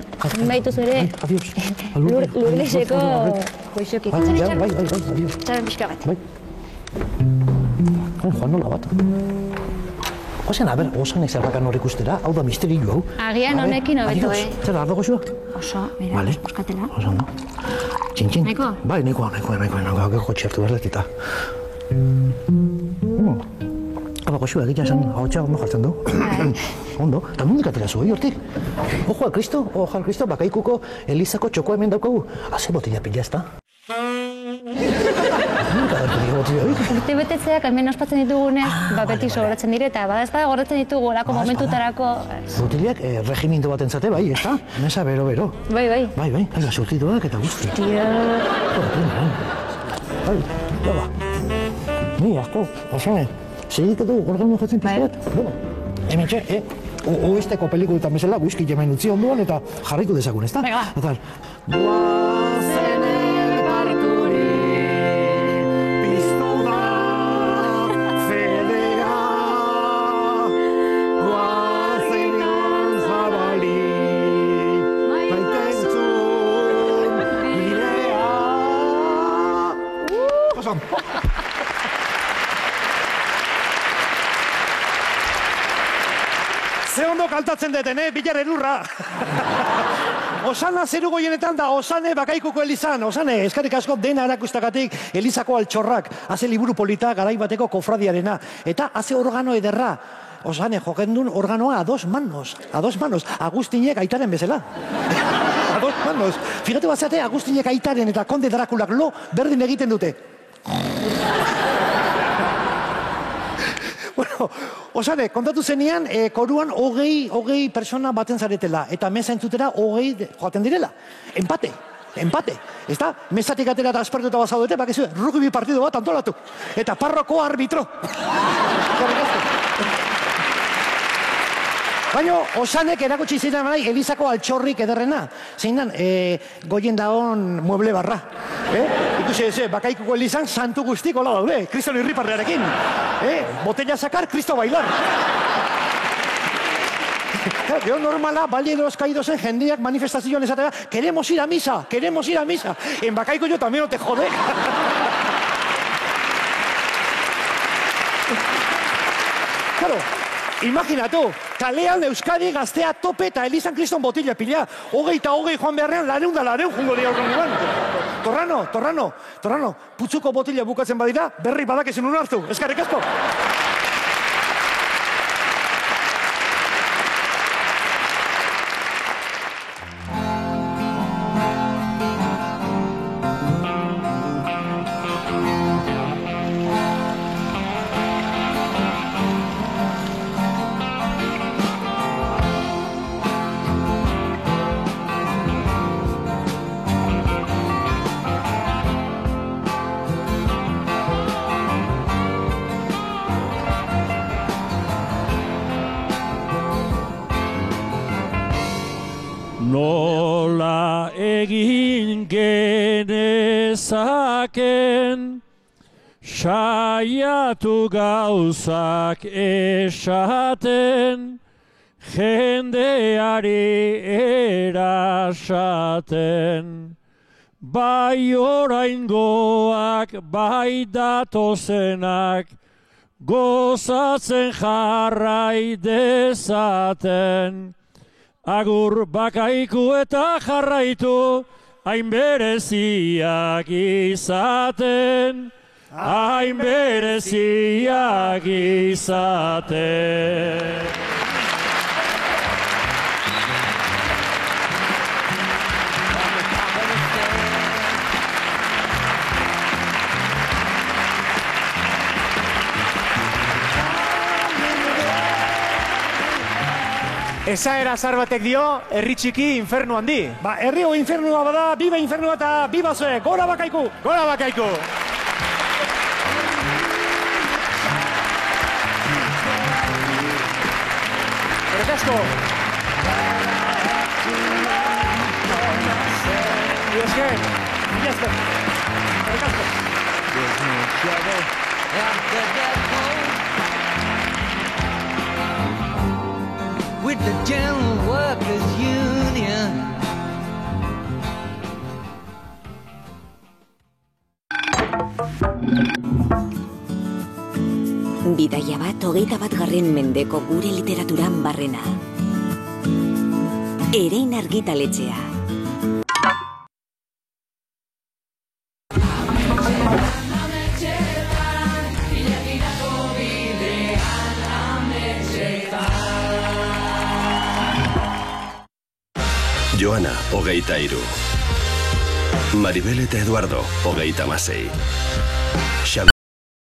Baituz ere, Lurleseko goixoki. Bai, adiós. Txaren pixka bat. Bai. Juan Ola bat. Ozean, osan ezerrakan hor ikustera, hau da misterio hau. Agian honekin hobeto, Zer da, ardo goxua? Oso, mira, buskatela. Oso ondo. Txin. Nahiko? Bai, nahikoa, gero txertu berdet eta. Goxua egitea esan, hau txago ondo jartzen du. Ondo, eta mundik atera zu, hortik. Ojo al Kristo, bakaikuko Elizako txokoa hemen daukagu. Haze botila pila, ezta? Urte betetzeak hemen ospatzen ditugunez, beti sobratzen dire, eta badazta gordetzen ditugu olako momentutarako. Botilak regimintu bat entzate, bai, ezta? Mesa bero. Bai. Bai, surtituak eta guzti. Tio. Bai, jaba. Ni, asko, osane. Segik edo organo jotzen pizkat? Bueno, hemen txe, oesteko pelikuletan bezala, whisky jemen utzi onduan, eta jarraitu dezagun, ezta? Venga. Guazen elkarturi, piztu da fedea, guazen zabali, maitentzun bidea. Osan. Ze ondo kantatzen deten, Bilar erurra. Osana zeru goienetan da, Osane Bakaikuko Elizan. Osane, eskerrik asko dena erakustagatik Elizako altxorrak. Haze liburu polita garai bateko kofradiarena. Eta haze organo ederra. Osane, jokendun organoa a dos manos. Agustinek aitaren bezala. A dos manos. Fíjate bazate, Agustinek aitaren eta Konde Drakulak lo berdin egiten dute. Bueno, Osane, kontatu zenean, koruan hogei persona baten zaretela, eta mesa entzutera 20 joaten direla. Empate. Ez da, mesatik atera eta aspertuta bazaudete, bakizu, rugby partido bat antolatu. Eta parroko arbitro. Baina, Osanek erakutsi ziren nahi Elizako altxorrik ederrena. Zein dan, goien daon mueble barra. Ikusi ez, Bakaikuko Elizan santu guztik hola daude, Kriston irriparrearekin. Botella sakar, Kristo bailar. Gero normala, Valle de los Caídos en jendeak manifestazioan esatea, queremos ir a misa. En Bakaiko yo también no te jode. Claro. Imaginatu, kalean Euskadi gaztea tope eta Elizan Kriston botila pila. 20 joan beharrean, 400 jungo dira horren Torrano, putzuko botila bukatzen badira, berri badakezin hartu. Eskerrik asko. Nola egin genezaken saiatu gauzak esaten jendeari erasaten bai oraingoak bai datozenak gozatzen jarrai dezaten. Agur Bakaiku eta jarraitu, hain bereziak izaten, hain bereziak izaten. Esaera zar batek dio, herri txiki infernu handi. Ba, herri hau infernua bada, biba infernua eta biba zue, gora Bakaiku! Gora Bakaiku! Horrek asko! With the General Workers Union. Bidaia bat 21. mendeko gure literaturan barrena. Erein argitaletxea. Joana, 23. Maribel eta Eduardo, 36. Xabi